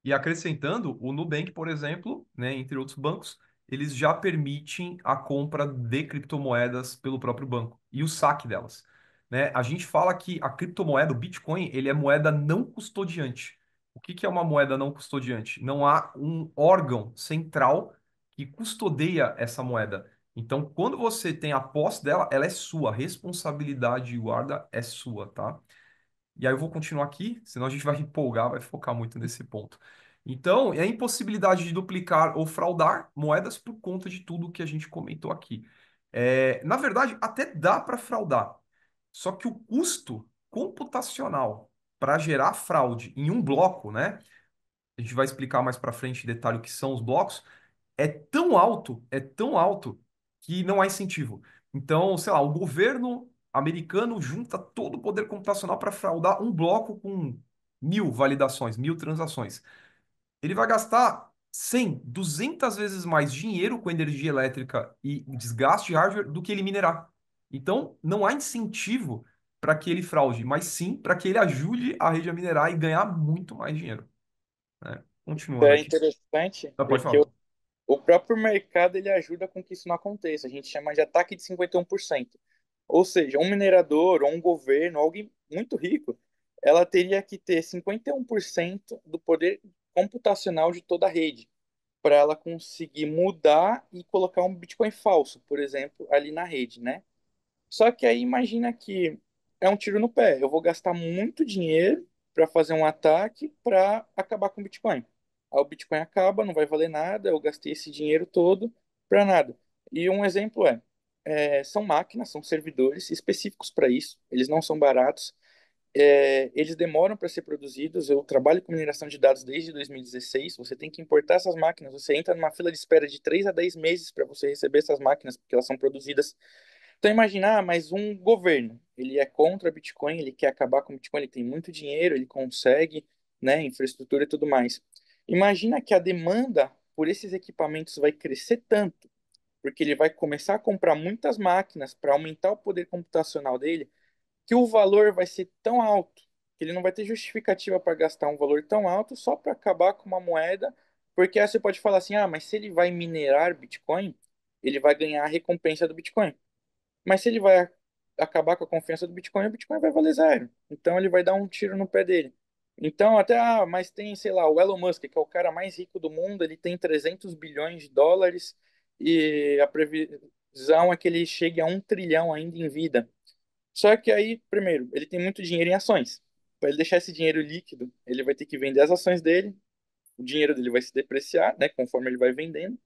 E acrescentando, o Nubank, por exemplo, né, entre outros bancos, eles já permitem a compra de criptomoedas pelo próprio banco e o saque delas, né? A gente fala que a criptomoeda, o Bitcoin, ele é moeda não custodiante. O que que é uma moeda não custodiante? Não há um órgão central que custodeia essa moeda. Então, quando você tem a posse dela, ela é sua, a responsabilidade de guarda é sua, tá? E aí eu vou continuar aqui, senão a gente vai empolgar, vai focar muito nesse ponto. Então, é a impossibilidade de duplicar ou fraudar moedas por conta de tudo que a gente comentou aqui. Na verdade, até dá para fraudar. Só que o custo computacional para gerar fraude em um bloco, né? A gente vai explicar mais para frente em detalhe o que são os blocos, é tão alto que não há incentivo. Então, sei lá, o governo americano junta todo o poder computacional para fraudar um bloco com 1.000 validações, 1.000 transações. Ele vai gastar 100, 200 vezes mais dinheiro com energia elétrica e desgaste de hardware do que ele minerar. Então, não há incentivo para que ele fraude, mas sim para que ele ajude a rede a minerar e ganhar muito mais dinheiro, né? Continuando É aqui. interessante Ah, pode porque falar. o próprio mercado ele ajuda com que isso não aconteça. A gente chama de ataque de 51%. Ou seja, um minerador ou um governo, alguém muito rico, ela teria que ter 51% do poder computacional de toda a rede para ela conseguir mudar e colocar um Bitcoin falso, por exemplo, ali na rede, né? Só que aí imagina que é um tiro no pé. Eu vou gastar muito dinheiro para fazer um ataque para acabar com o Bitcoin. Aí o Bitcoin acaba, não vai valer nada, eu gastei esse dinheiro todo para nada. E um exemplo são máquinas, são servidores específicos para isso, eles não são baratos, eles demoram para ser produzidos. Eu trabalho com mineração de dados desde 2016. Você tem que importar essas máquinas. Você entra numa fila de espera de 3 a 10 meses para você receber essas máquinas, porque elas são produzidas. Então, imagina, mas um governo, ele é contra Bitcoin, ele quer acabar com o Bitcoin, ele tem muito dinheiro, ele consegue, né, infraestrutura e tudo mais. Imagina que a demanda por esses equipamentos vai crescer tanto, porque ele vai começar a comprar muitas máquinas para aumentar o poder computacional dele, que o valor vai ser tão alto que ele não vai ter justificativa para gastar um valor tão alto só para acabar com uma moeda, porque aí você pode falar assim, ah, mas se ele vai minerar Bitcoin, ele vai ganhar a recompensa do Bitcoin. Mas se ele vai acabar com a confiança do Bitcoin, o Bitcoin vai valer zero. Então ele vai dar um tiro no pé dele. Então até, mas tem, sei lá, o Elon Musk, que é o cara mais rico do mundo, ele tem 300 bilhões de dólares e a previsão é que ele chegue a 1 trilhão ainda em vida. Só que aí, primeiro, ele tem muito dinheiro em ações. Para ele deixar esse dinheiro líquido, ele vai ter que vender as ações dele, o dinheiro dele vai se depreciar, né, conforme ele vai vendendo.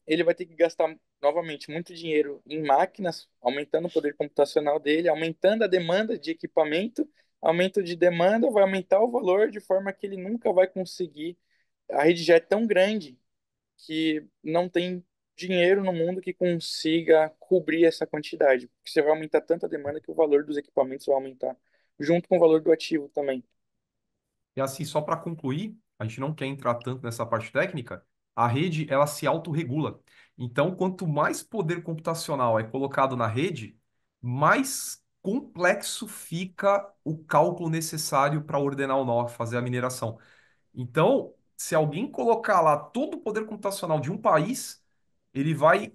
Ele vai ter que gastar novamente muito dinheiro em máquinas, aumentando o poder computacional dele, aumentando a demanda de equipamento. Aumento de demanda vai aumentar o valor de forma que ele nunca vai conseguir. A rede já é tão grande que não tem dinheiro no mundo que consiga cobrir essa quantidade. Porque você vai aumentar tanta demanda que o valor dos equipamentos vai aumentar, junto com o valor do ativo também. E assim, só para concluir, a gente não quer entrar tanto nessa parte técnica, a rede ela se autorregula. Então, quanto mais poder computacional é colocado na rede, mais complexo fica o cálculo necessário para ordenar o nó, fazer a mineração. Então, se alguém colocar lá todo o poder computacional de um país, ele vai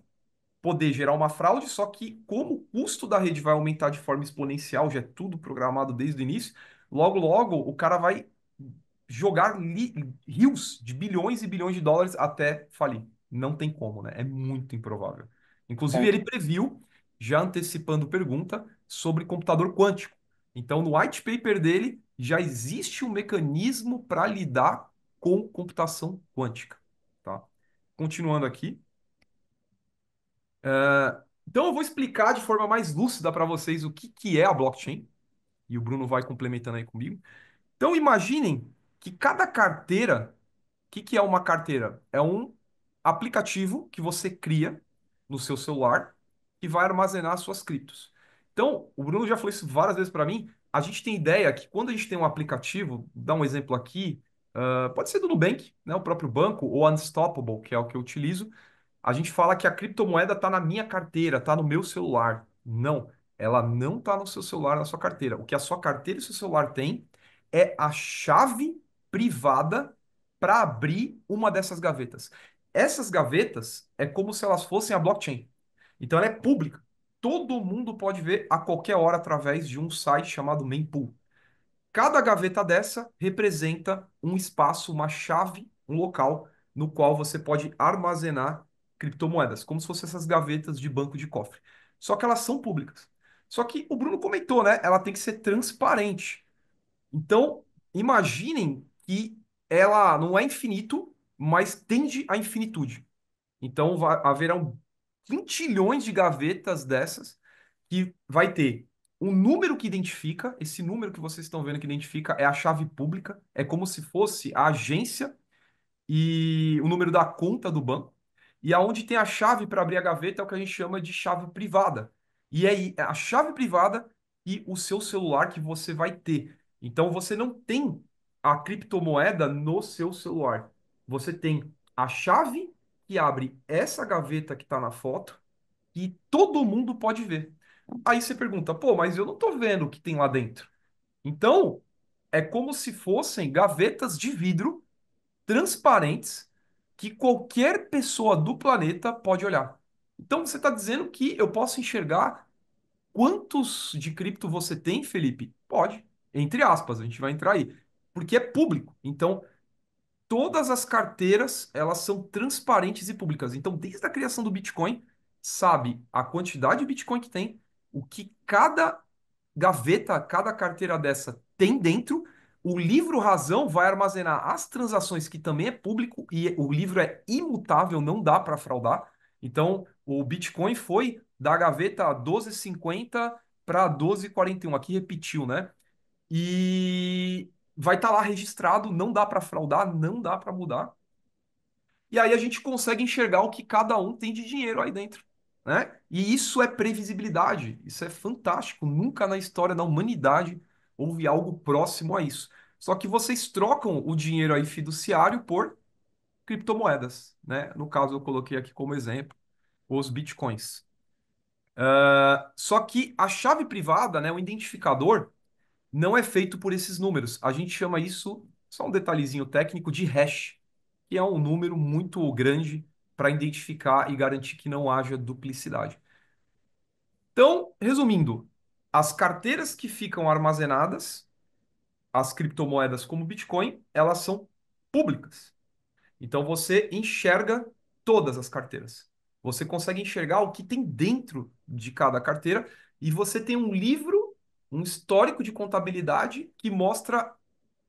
poder gerar uma fraude, só que como o custo da rede vai aumentar de forma exponencial, já é tudo programado desde o início, logo, logo o cara vai jogar rios de bilhões e bilhões de dólares até falir. Não tem como, né? É muito improvável. Inclusive, É, ele previu, já antecipando pergunta, sobre computador quântico. Então, no white paper dele, já existe um mecanismo para lidar com computação quântica, tá? Continuando aqui. Então, eu vou explicar de forma mais lúcida para vocês o que é a blockchain, e o Bruno vai complementando aí comigo. Então, imaginem que cada carteira, que é uma carteira? É um aplicativo que você cria no seu celular que vai armazenar suas criptos. Então, o Bruno já falou isso várias vezes para mim. A gente tem ideia que quando a gente tem um aplicativo, vou dar um exemplo aqui, pode ser do Nubank, né, o próprio banco, ou Unstoppable, que é o que eu utilizo. A gente fala que a criptomoeda está na minha carteira, está no meu celular. Não, ela não está no seu celular, na sua carteira. O que a sua carteira e o seu celular tem é a chave privada para abrir uma dessas gavetas. Essas gavetas é como se elas fossem a blockchain. Então ela é pública. Todo mundo pode ver a qualquer hora através de um site chamado Mempool. Cada gaveta dessa representa um espaço, uma chave, um local no qual você pode armazenar criptomoedas, como se fossem essas gavetas de banco de cofre. Só que elas são públicas. Só que o Bruno comentou, né? Ela tem que ser transparente. Então, imaginem que ela não é infinito, mas tende à infinitude. Então, haverão quintilhões de gavetas dessas que vai ter um número que identifica, esse número que vocês estão vendo que identifica é a chave pública, é como se fosse a agência e o número da conta do banco. E aonde tem a chave para abrir a gaveta é o que a gente chama de chave privada. E é a chave privada e o seu celular que você vai ter. Então você não tem a criptomoeda no seu celular. Você tem a chave que abre essa gaveta que está na foto e todo mundo pode ver. Aí você pergunta, pô, mas eu não estou vendo o que tem lá dentro. Então, é como se fossem gavetas de vidro transparentes que qualquer pessoa do planeta pode olhar. Então você está dizendo que eu posso enxergar quantos de cripto você tem, Felipe? Pode. Entre aspas, a gente vai entrar aí. Porque é público. Então, todas as carteiras, elas são transparentes e públicas. Então, desde a criação do Bitcoin, sabe a quantidade de Bitcoin que tem, o que cada gaveta, cada carteira dessa tem dentro. O livro razão vai armazenar as transações, que também é público, e o livro é imutável, não dá para fraudar. Então, o Bitcoin foi da gaveta 1250 para 1241. Aqui repetiu, né? E vai estar lá registrado, não dá para fraudar, não dá para mudar. E aí a gente consegue enxergar o que cada um tem de dinheiro aí dentro, né? E isso é previsibilidade, isso é fantástico. Nunca na história da humanidade houve algo próximo a isso. Só que vocês trocam o dinheiro aí fiduciário por criptomoedas, né? No caso, eu coloquei aqui como exemplo os bitcoins. Só que a chave privada, né, o identificador, não é feito por esses números. A gente chama isso, só um detalhezinho técnico, de hash, que é um número muito grande para identificar e garantir que não haja duplicidade. Então, resumindo, as carteiras que ficam armazenadas, as criptomoedas como Bitcoin, elas são públicas. Então você enxerga todas as carteiras. Você consegue enxergar o que tem dentro de cada carteira e você tem um livro, um histórico de contabilidade que mostra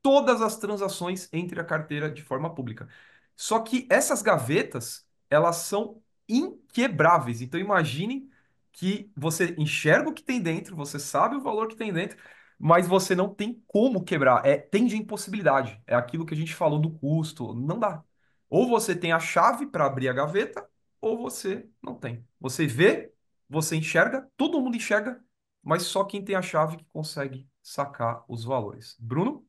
todas as transações entre a carteira de forma pública. Só que essas gavetas, elas são inquebráveis. Então imagine que você enxerga o que tem dentro, você sabe o valor que tem dentro, mas você não tem como quebrar. Tende a impossibilidade. É aquilo que a gente falou do custo. Não dá. Ou você tem a chave para abrir a gaveta, ou você não tem. Você vê, você enxerga, todo mundo enxerga, mas só quem tem a chave que consegue sacar os valores. Bruno?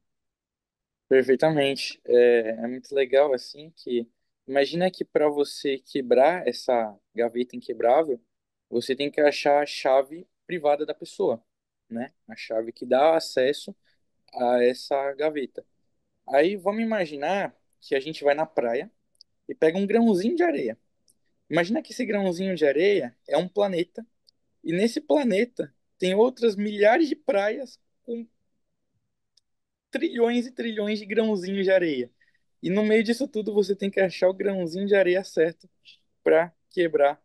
Perfeitamente. É muito legal assim que imagina que para você quebrar essa gaveta inquebrável, você tem que achar a chave privada da pessoa, né? A chave que dá acesso a essa gaveta. Aí vamos imaginar que a gente vai na praia e pega um grãozinho de areia. Imagina que esse grãozinho de areia é um planeta e nesse planeta tem outras milhares de praias com trilhões e trilhões de grãozinhos de areia. E no meio disso tudo você tem que achar o grãozinho de areia certo para quebrar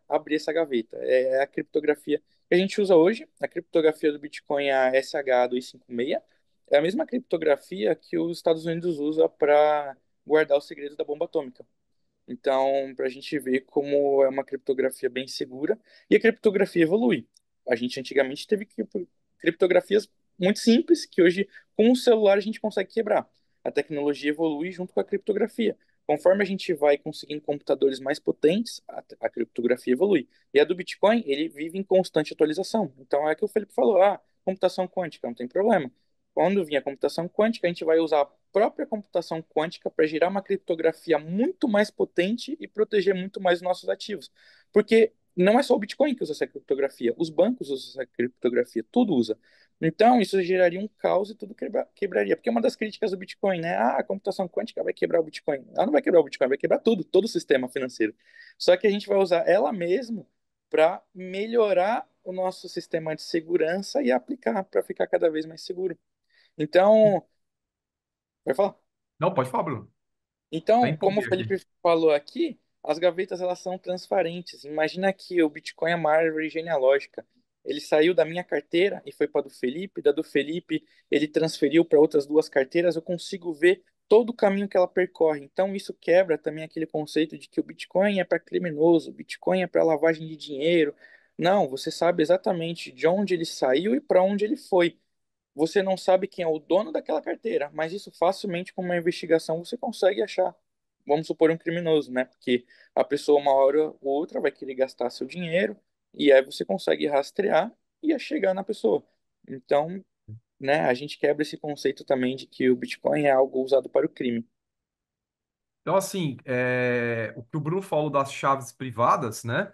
abrir essa gaveta. É a criptografia que a gente usa hoje. A criptografia do Bitcoin é a SH256. É a mesma criptografia que os Estados Unidos usa para guardar os segredos da bomba atômica. Então, para a gente ver como é uma criptografia bem segura, e a criptografia evolui. A gente antigamente teve criptografias muito simples, que hoje, com o celular, a gente consegue quebrar. A tecnologia evolui junto com a criptografia. Conforme a gente vai conseguindo computadores mais potentes, a criptografia evolui. E a do Bitcoin, ele vive em constante atualização. Então, é o que o Felipe falou, computação quântica, não tem problema. Quando vir a computação quântica, a gente vai usar a própria computação quântica para gerar uma criptografia muito mais potente e proteger muito mais os nossos ativos. Porque não é só o Bitcoin que usa essa criptografia, os bancos usam essa criptografia, tudo usa. Então, isso geraria um caos e tudo quebraria. Porque uma das críticas do Bitcoin, né? A computação quântica vai quebrar o Bitcoin. Ela não vai quebrar o Bitcoin, vai quebrar tudo, todo o sistema financeiro. Só que a gente vai usar ela mesmo para melhorar o nosso sistema de segurança e aplicar para ficar cada vez mais seguro. Então, vai falar. Não, pode falar, Bruno. Até Então, como o empolguei aqui. Felipe falou aqui, as gavetas elas são transparentes. Imagina que o Bitcoin é uma árvore genealógica. Ele saiu da minha carteira e foi para do Felipe, da do Felipe ele transferiu para outras duas carteiras. Eu consigo ver todo o caminho que ela percorre. Então, isso quebra também aquele conceito de que o Bitcoin é para criminoso, o Bitcoin é para lavagem de dinheiro. Não, você sabe exatamente de onde ele saiu e para onde ele foi. Você não sabe quem é o dono daquela carteira, mas isso facilmente com uma investigação você consegue achar. Vamos supor um criminoso, né? Porque a pessoa uma hora ou outra vai querer gastar seu dinheiro e aí você consegue rastrear e chegar na pessoa. Então, né, a gente quebra esse conceito também de que o Bitcoin é algo usado para o crime. Então, assim, o que o Bruno falou das chaves privadas, né?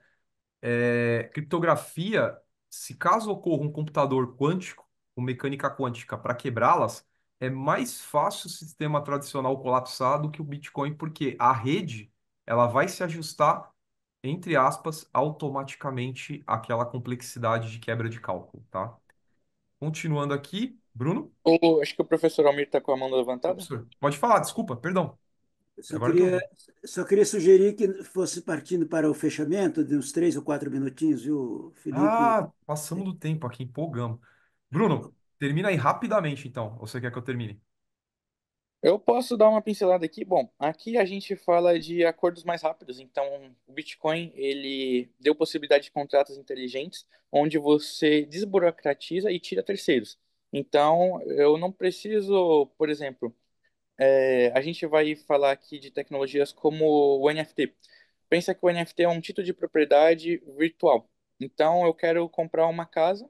Criptografia, se caso ocorra um computador quântico, com mecânica quântica, para quebrá-las, é mais fácil o sistema tradicional colapsar do que o Bitcoin, porque a rede ela vai se ajustar, entre aspas, automaticamente àquela complexidade de quebra de cálculo, tá? Continuando aqui. Bruno? Acho que o professor Almir está com a mão levantada. Professor, pode falar, desculpa, perdão. Eu Só Agora é tua queria, vez. só queria sugerir que fosse partindo para o fechamento de uns 3 ou 4 minutinhos, viu, Felipe? Ah, passamos do tempo aqui, empolgamos. Bruno, termina aí rapidamente, então. Ou você quer que eu termine? Eu posso dar uma pincelada aqui. Bom, aqui a gente fala de acordos mais rápidos. Então, o Bitcoin, ele deu possibilidade de contratos inteligentes, onde você desburocratiza e tira terceiros. Então, eu não preciso, por exemplo, a gente vai falar aqui de tecnologias como o NFT. Pensa que o NFT é um título de propriedade virtual. Então, eu quero comprar uma casa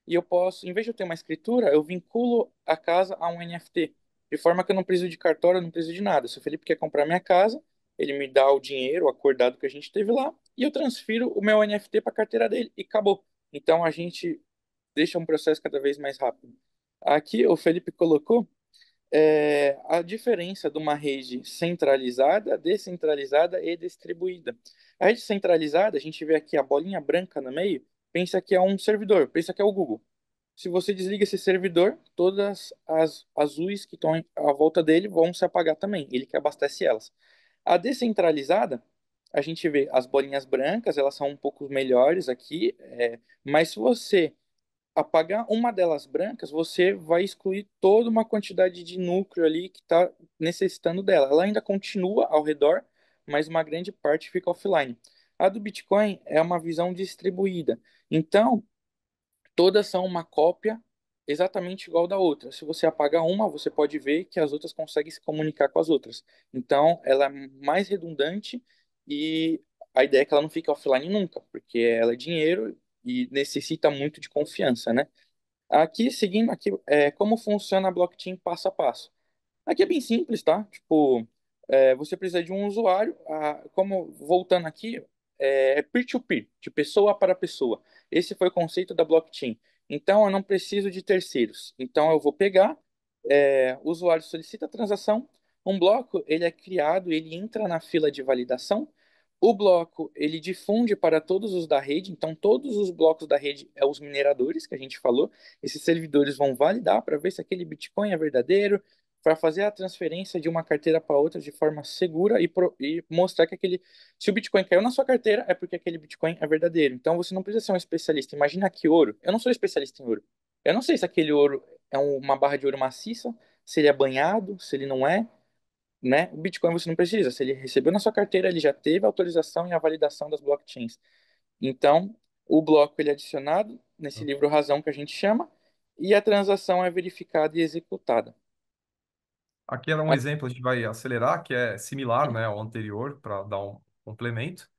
e eu posso, em vez de eu ter uma escritura, eu vinculo a casa a um NFT, de forma que eu não preciso de cartório, eu não preciso de nada. Se o Felipe quer comprar minha casa, ele me dá o dinheiro, o acordado que a gente teve lá, e eu transfiro o meu NFT para a carteira dele e acabou. Então, a gente deixa um processo cada vez mais rápido. Aqui, o Felipe colocou a diferença de uma rede centralizada, descentralizada e distribuída. A rede centralizada, a gente vê aqui a bolinha branca no meio, pensa que é um servidor, pensa que é o Google. Se você desliga esse servidor, todas as azuis que estão à volta dele vão se apagar também, ele que abastece elas. A descentralizada, a gente vê as bolinhas brancas, elas são um pouco melhores aqui, mas se você apagar uma delas brancas, você vai excluir toda uma quantidade de núcleo ali que está necessitando dela. Ela ainda continua ao redor, mas uma grande parte fica offline. A do Bitcoin é uma visão distribuída. Então, todas são uma cópia exatamente igual da outra. Se você apagar uma, você pode ver que as outras conseguem se comunicar com as outras. Então, ela é mais redundante e a ideia é que ela não fique offline nunca, porque ela é dinheiro e necessita muito de confiança, né? Aqui, seguindo aqui, como funciona a blockchain passo a passo. Aqui é bem simples, tá? Tipo, você precisa de um usuário, como voltando aqui, é peer-to-peer, de pessoa para pessoa. Esse foi o conceito da blockchain. Então, eu não preciso de terceiros. Então, eu vou pegar, o usuário solicita a transação, um bloco, ele é criado, ele entra na fila de validação, o bloco, ele difunde para todos os da rede, então todos os blocos da rede é os mineradores que a gente falou, esses servidores vão validar para ver se aquele Bitcoin é verdadeiro, para fazer a transferência de uma carteira para outra de forma segura e mostrar que se o Bitcoin caiu na sua carteira, é porque aquele Bitcoin é verdadeiro. Então você não precisa ser um especialista. Imagina que ouro. Eu não sou especialista em ouro. Eu não sei se aquele ouro é uma barra de ouro maciça, se ele é banhado, se ele não é, né? O Bitcoin você não precisa. Se ele recebeu na sua carteira, ele já teve a autorização e a validação das blockchains. Então, o bloco ele é adicionado nesse livro razão que a gente chama e a transação é verificada e executada. Aqui era um exemplo, a gente vai acelerar, que é similar, né, ao anterior, para dar um complemento.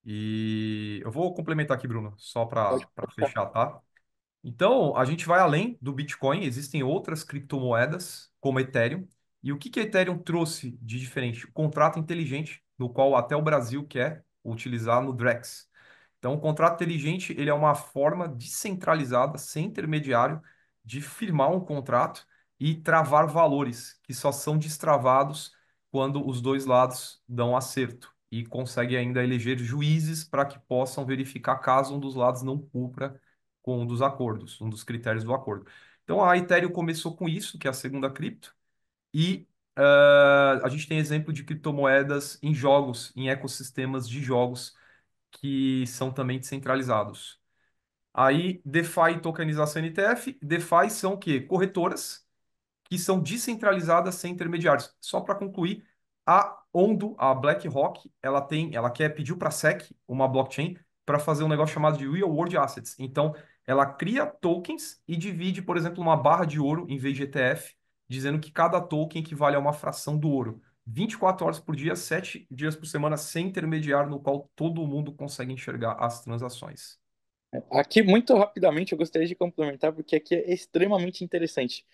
E eu vou complementar aqui, Bruno, só Pode para colocar. fechar, tá? Então, a gente vai além do Bitcoin, existem outras criptomoedas, como Ethereum. E o que que Ethereum trouxe de diferente? O contrato inteligente, no qual até o Brasil quer utilizar no Drex. Então, o contrato inteligente, ele é uma forma descentralizada, sem intermediário, de firmar um contrato e travar valores, que só são destravados quando os dois lados dão acerto e consegue ainda eleger juízes para que possam verificar caso um dos lados não cumpra com um dos acordos, um dos critérios do acordo. Então, a Ethereum começou com isso, que é a segunda cripto, e a gente tem exemplo de criptomoedas em jogos, em ecossistemas de jogos que são também descentralizados. Aí, DeFi e tokenização NTF. DeFi são o quê? Corretoras que são descentralizadas sem intermediários. Só para concluir, a Ondo, a BlackRock, ela pediu para a SEC uma blockchain para fazer um negócio chamado de Real World Assets. Então, ela cria tokens e divide, por exemplo, uma barra de ouro em vez de ETF, dizendo que cada token equivale a uma fração do ouro. 24 horas por dia, 7 dias por semana, sem intermediário, no qual todo mundo consegue enxergar as transações. Aqui, muito rapidamente, eu gostaria de complementar, porque aqui é extremamente interessante.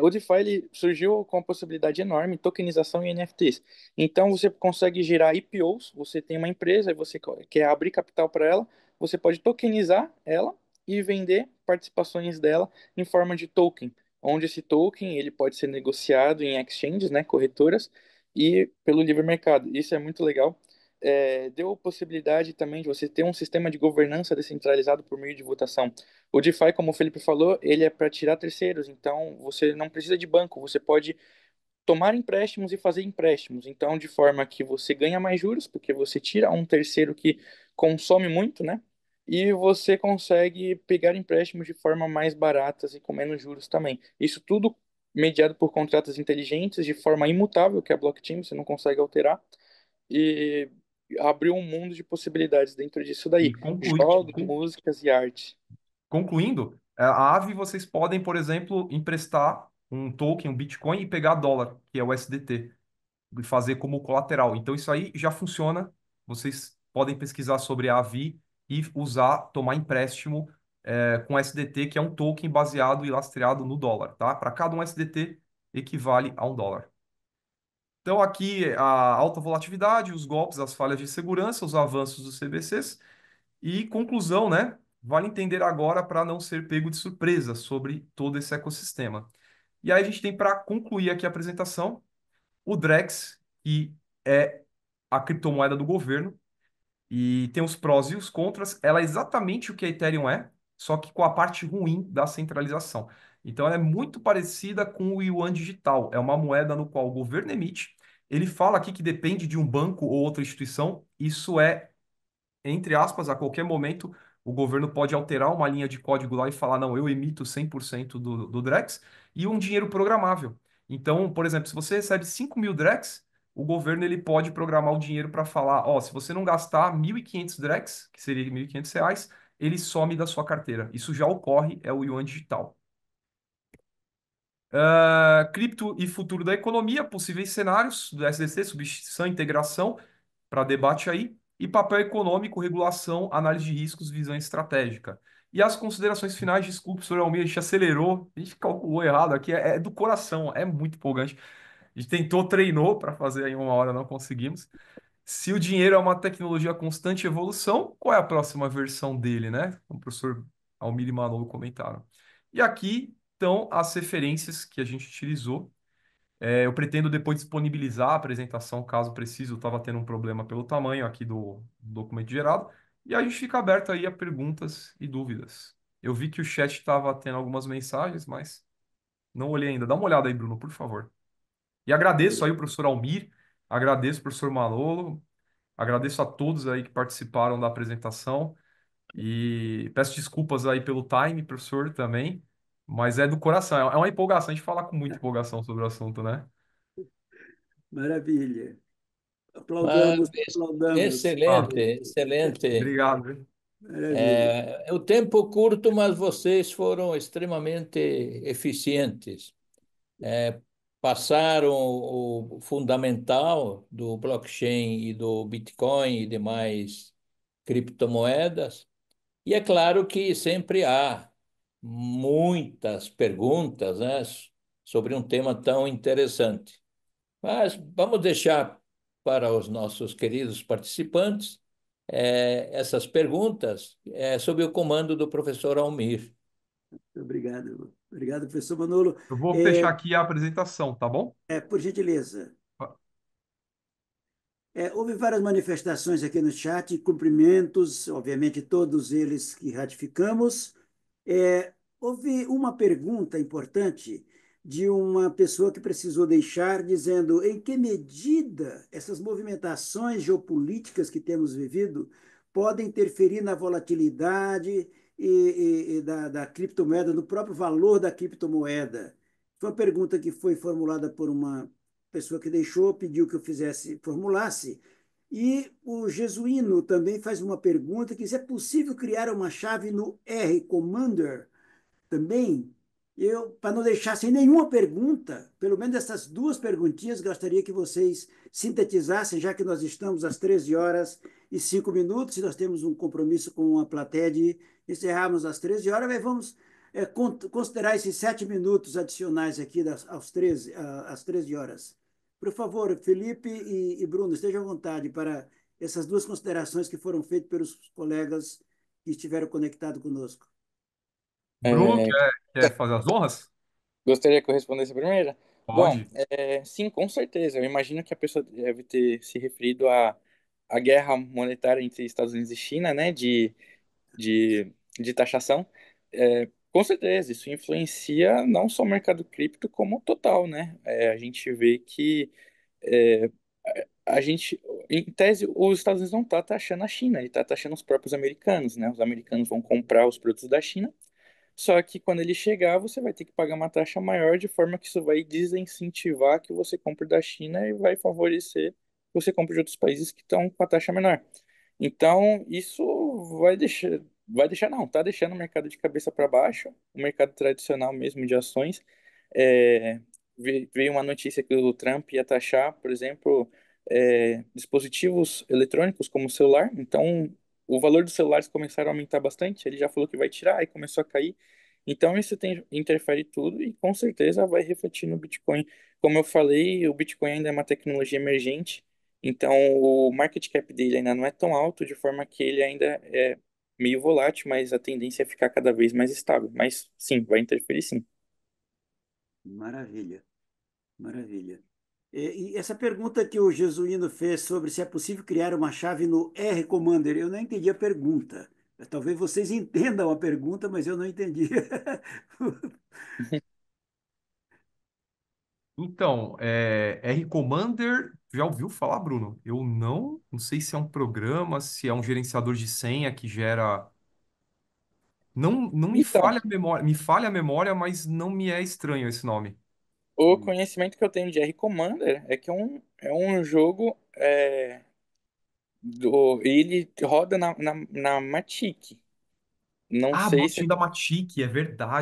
O DeFi ele surgiu com a possibilidade enorme de tokenização e NFTs. Então, você consegue gerar IPOs, você tem uma empresa e você quer abrir capital para ela, você pode tokenizar ela e vender participações dela em forma de token, onde esse token ele pode ser negociado em exchanges, né, corretoras, e pelo livre mercado. Isso é muito legal. deu a possibilidade também de você ter um sistema de governança descentralizado por meio de votação. O DeFi, como o Felipe falou, ele é para tirar terceiros, então você não precisa de banco, você pode tomar empréstimos e fazer empréstimos. Então, de forma que você ganha mais juros, porque você tira um terceiro que consome muito, né? E você consegue pegar empréstimos de forma mais baratas e com menos juros também. Isso tudo mediado por contratos inteligentes, de forma imutável, que é a blockchain, você não consegue alterar. E abriu um mundo de possibilidades dentro disso E daí. conclui, Jogos, músicas e arte. concluindo, a Aave vocês podem, por exemplo, emprestar um token, um Bitcoin e pegar dólar, que é o SDT, e fazer como colateral. Então isso aí já funciona. Vocês podem pesquisar sobre a Avi e usar, tomar empréstimo com SDT, que é um token baseado e lastreado no dólar, tá? Para cada um SDT equivale a um dólar. Então aqui a alta volatilidade, os golpes, as falhas de segurança, os avanços dos CBCs e conclusão, né? Vale entender agora para não ser pego de surpresa sobre todo esse ecossistema. E aí a gente tem para concluir aqui a apresentação o Drex, que é a criptomoeda do governo, e tem os prós e os contras. Ela é exatamente o que a Ethereum é, só que com a parte ruim da centralização. Então, ela é muito parecida com o Yuan digital. É uma moeda no qual o governo emite. Ele fala aqui que depende de um banco ou outra instituição. Isso é entre aspas, a qualquer momento, o governo pode alterar uma linha de código lá e falar, não, eu emito 100% do Drex, e um dinheiro programável. Então, por exemplo, se você recebe 5.000 Drex, o governo ele pode programar o dinheiro para falar, ó, se você não gastar 1.500 Drex, que seria 1.500 reais, ele some da sua carteira. Isso já ocorre, é o Yuan digital. Cripto e futuro da economia, possíveis cenários do SDC, substituição, integração, para debate aí, e papel econômico, regulação, análise de riscos, visão estratégica. E as considerações finais, desculpe, senhor Almir, a gente acelerou, a gente calculou errado aqui, é do coração, é muito empolgante. A gente tentou, treinou para fazer aí 1 hora, não conseguimos. Se o dinheiro é uma tecnologia constante em evolução, qual é a próxima versão dele, né? Como o professor Almir e Manolo comentaram. E aqui estão as referências que a gente utilizou. Eu pretendo depois disponibilizar a apresentação, caso precise. Eu estava tendo um problema pelo tamanho aqui do documento gerado. E a gente fica aberto aí a perguntas e dúvidas. Eu vi que o chat estava tendo algumas mensagens, mas não olhei ainda. Dá uma olhada aí, Bruno, por favor. E agradeço aí o professor Almir, agradeço o professor Manolo, agradeço a todos aí que participaram da apresentação. E peço desculpas aí pelo time, professor, também. Mas é do coração, é uma empolgação, a gente fala com muita empolgação sobre o assunto, né? Maravilha. Mas, Aplaudamos, aplaudamos. Ah, excelente, excelente. obrigado, viu? Maravilha. É o tempo curto, mas vocês foram extremamente eficientes. É, passaram o fundamental do blockchain e do Bitcoin e demais criptomoedas. E é claro que sempre há muitas perguntas, né, sobre um tema tão interessante. Mas vamos deixar para os nossos queridos participantes essas perguntas sob o comando do professor Almir. Obrigado. Obrigado, professor Manolo. Eu vou fechar É, aqui a apresentação, tá bom? por gentileza. Houve várias manifestações aqui no chat, cumprimentos, obviamente todos eles que ratificamos. Houve uma pergunta importante de uma pessoa que precisou deixar, dizendo em que medida essas movimentações geopolíticas que temos vivido podem interferir na volatilidade da criptomoeda, no próprio valor da criptomoeda. Foi uma pergunta que foi formulada por uma pessoa que deixou, pediu que eu formulasse. E o Jesuíno também faz uma pergunta que se é possível criar uma chave no R Commander também. Eu, para não deixar sem nenhuma pergunta, pelo menos essas duas perguntinhas, gostaria que vocês sintetizassem, já que nós estamos às 13h05, e nós temos um compromisso com a plateia de encerrarmos às 13 horas, mas vamos considerar esses 7 minutos adicionais aqui às 13 horas. Por favor, Felipe e Bruno, estejam à vontade para essas duas considerações que foram feitas pelos colegas que estiveram conectados conosco. Bruno, É, quer fazer as honras? Gostaria que eu respondesse primeiro? Bom, Pode. sim, com certeza. Eu imagino que a pessoa deve ter se referido a a guerra monetária entre Estados Unidos e China, né, de taxação, com certeza, isso influencia não só o mercado cripto, como o total, né? A gente vê que é, a gente, em tese, os Estados Unidos não está taxando a China, ele está taxando os próprios americanos, né? Os americanos vão comprar os produtos da China, só que quando ele chegar, você vai ter que pagar uma taxa maior, de forma que isso vai desincentivar que você compre da China e vai favorecer que você compre de outros países que estão com a taxa menor. Então, isso vai deixar não, tá deixando o mercado de cabeça para baixo, o mercado tradicional mesmo de ações. É, veio uma notícia que o Trump ia taxar, por exemplo, dispositivos eletrônicos como o celular. Então, o valor dos celulares começaram a aumentar bastante. Ele já falou que vai tirar, aí começou a cair. Então, isso interfere tudo e com certeza vai refletir no Bitcoin. Como eu falei, o Bitcoin ainda é uma tecnologia emergente, então o market cap dele ainda não é tão alto, de forma que ele ainda é meio volátil, mas a tendência é ficar cada vez mais estável. Mas sim, vai interferir sim. Maravilha, maravilha. E essa pergunta que o Jesuíno fez sobre se é possível criar uma chave no R Commander, eu não entendi a pergunta. Talvez vocês entendam a pergunta, mas eu não entendi. Então, R Commander, já ouviu falar, Bruno? Eu não sei se é um programa, se é um gerenciador de senha que gera. Não me Então, falha a memória, me falha a memória, mas não me é estranho esse nome. o conhecimento que eu tenho de R Commander é que é um jogo, ele roda na Matic. Não Ah, sei se blockchain da Matic, é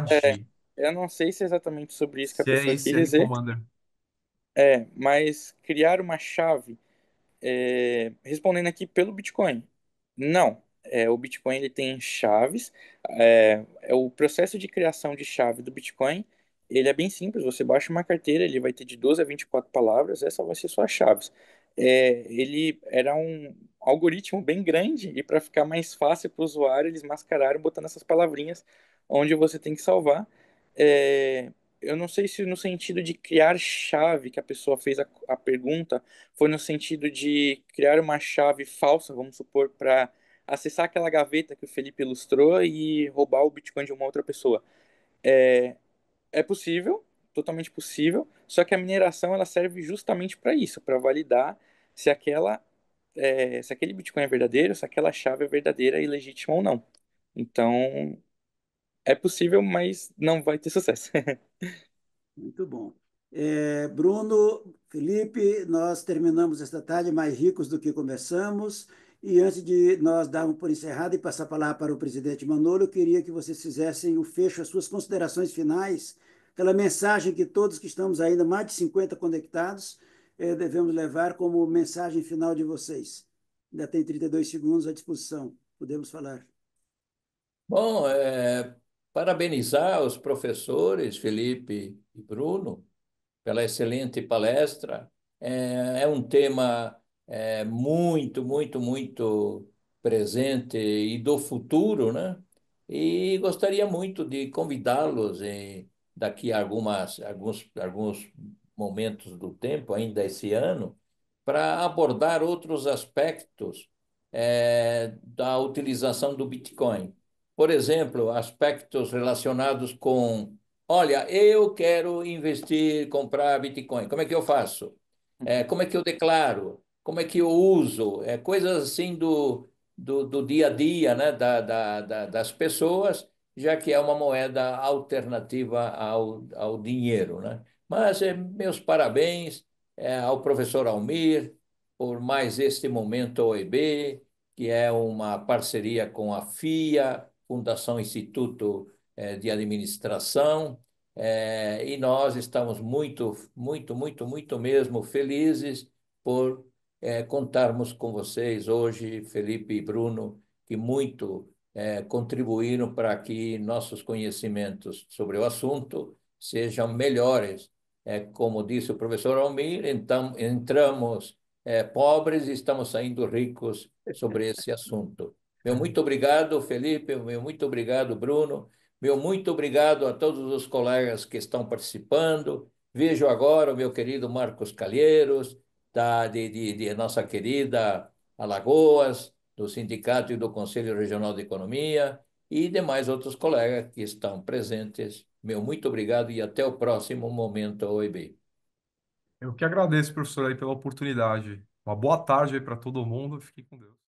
é, verdade. eu não sei se é exatamente sobre isso que a Se é pessoa quis esse R dizer, Commander. mas criar uma chave. Respondendo aqui pelo Bitcoin. Não. O Bitcoin ele tem chaves. O processo de criação de chave do Bitcoin, ele é bem simples. Você baixa uma carteira, ele vai ter de 12 a 24 palavras. Essa vai ser suas chaves. Ele era um algoritmo bem grande e para ficar mais fácil para o usuário, eles mascararam botando essas palavrinhas onde você tem que salvar. É, eu não sei se no sentido de criar chave que a pessoa fez a pergunta foi no sentido de criar uma chave falsa, vamos supor, para acessar aquela gaveta que o Felipe ilustrou e roubar o Bitcoin de uma outra pessoa. É, é possível, totalmente possível, só que a mineração ela serve justamente para isso, para validar se se aquele Bitcoin é verdadeiro, se aquela chave é verdadeira e legítima ou não. Então, é possível, mas não vai ter sucesso. Muito bom. Bruno, Felipe, nós terminamos esta tarde mais ricos do que começamos. E antes de nós darmos por encerrado e passar a palavra para o presidente Manolo, eu queria que vocês fizessem o fecho, as suas considerações finais, aquela mensagem que todos que estamos ainda, mais de 50 conectados, devemos levar como mensagem final de vocês. Ainda tem 32 segundos à disposição. Podemos falar. Bom, parabenizar os professores Felipe e Bruno pela excelente palestra. É um tema muito, muito, muito presente e do futuro, né? E gostaria muito de convidá-los daqui a alguns momentos do tempo, ainda esse ano, para abordar outros aspectos da utilização do Bitcoin. Por exemplo, aspectos relacionados com: olha, eu quero investir, comprar Bitcoin. Como é que eu faço? Como é que eu declaro? Como é que eu uso? Coisas assim do dia a dia, né? Das pessoas, já que é uma moeda alternativa ao dinheiro, né? Mas meus parabéns ao professor Almir por mais este momento OEB, que é uma parceria com a FIA, Fundação Instituto de Administração, e nós estamos muito, muito, muito, muito mesmo felizes por contarmos com vocês hoje, Felipe e Bruno, que muito contribuíram para que nossos conhecimentos sobre o assunto sejam melhores. Como disse o professor Almir, então entramos pobres e estamos saindo ricos sobre esse assunto. Meu muito obrigado, Felipe, meu muito obrigado, Bruno. Meu muito obrigado a todos os colegas que estão participando. Vejo agora o meu querido Marcos Calheiros, de nossa querida Alagoas, do Sindicato e do Conselho Regional de Economia e demais outros colegas que estão presentes. Meu muito obrigado e até o próximo Momento OIB. Eu que agradeço, professor, aí pela oportunidade. Uma boa tarde aí para todo mundo. Fique com Deus.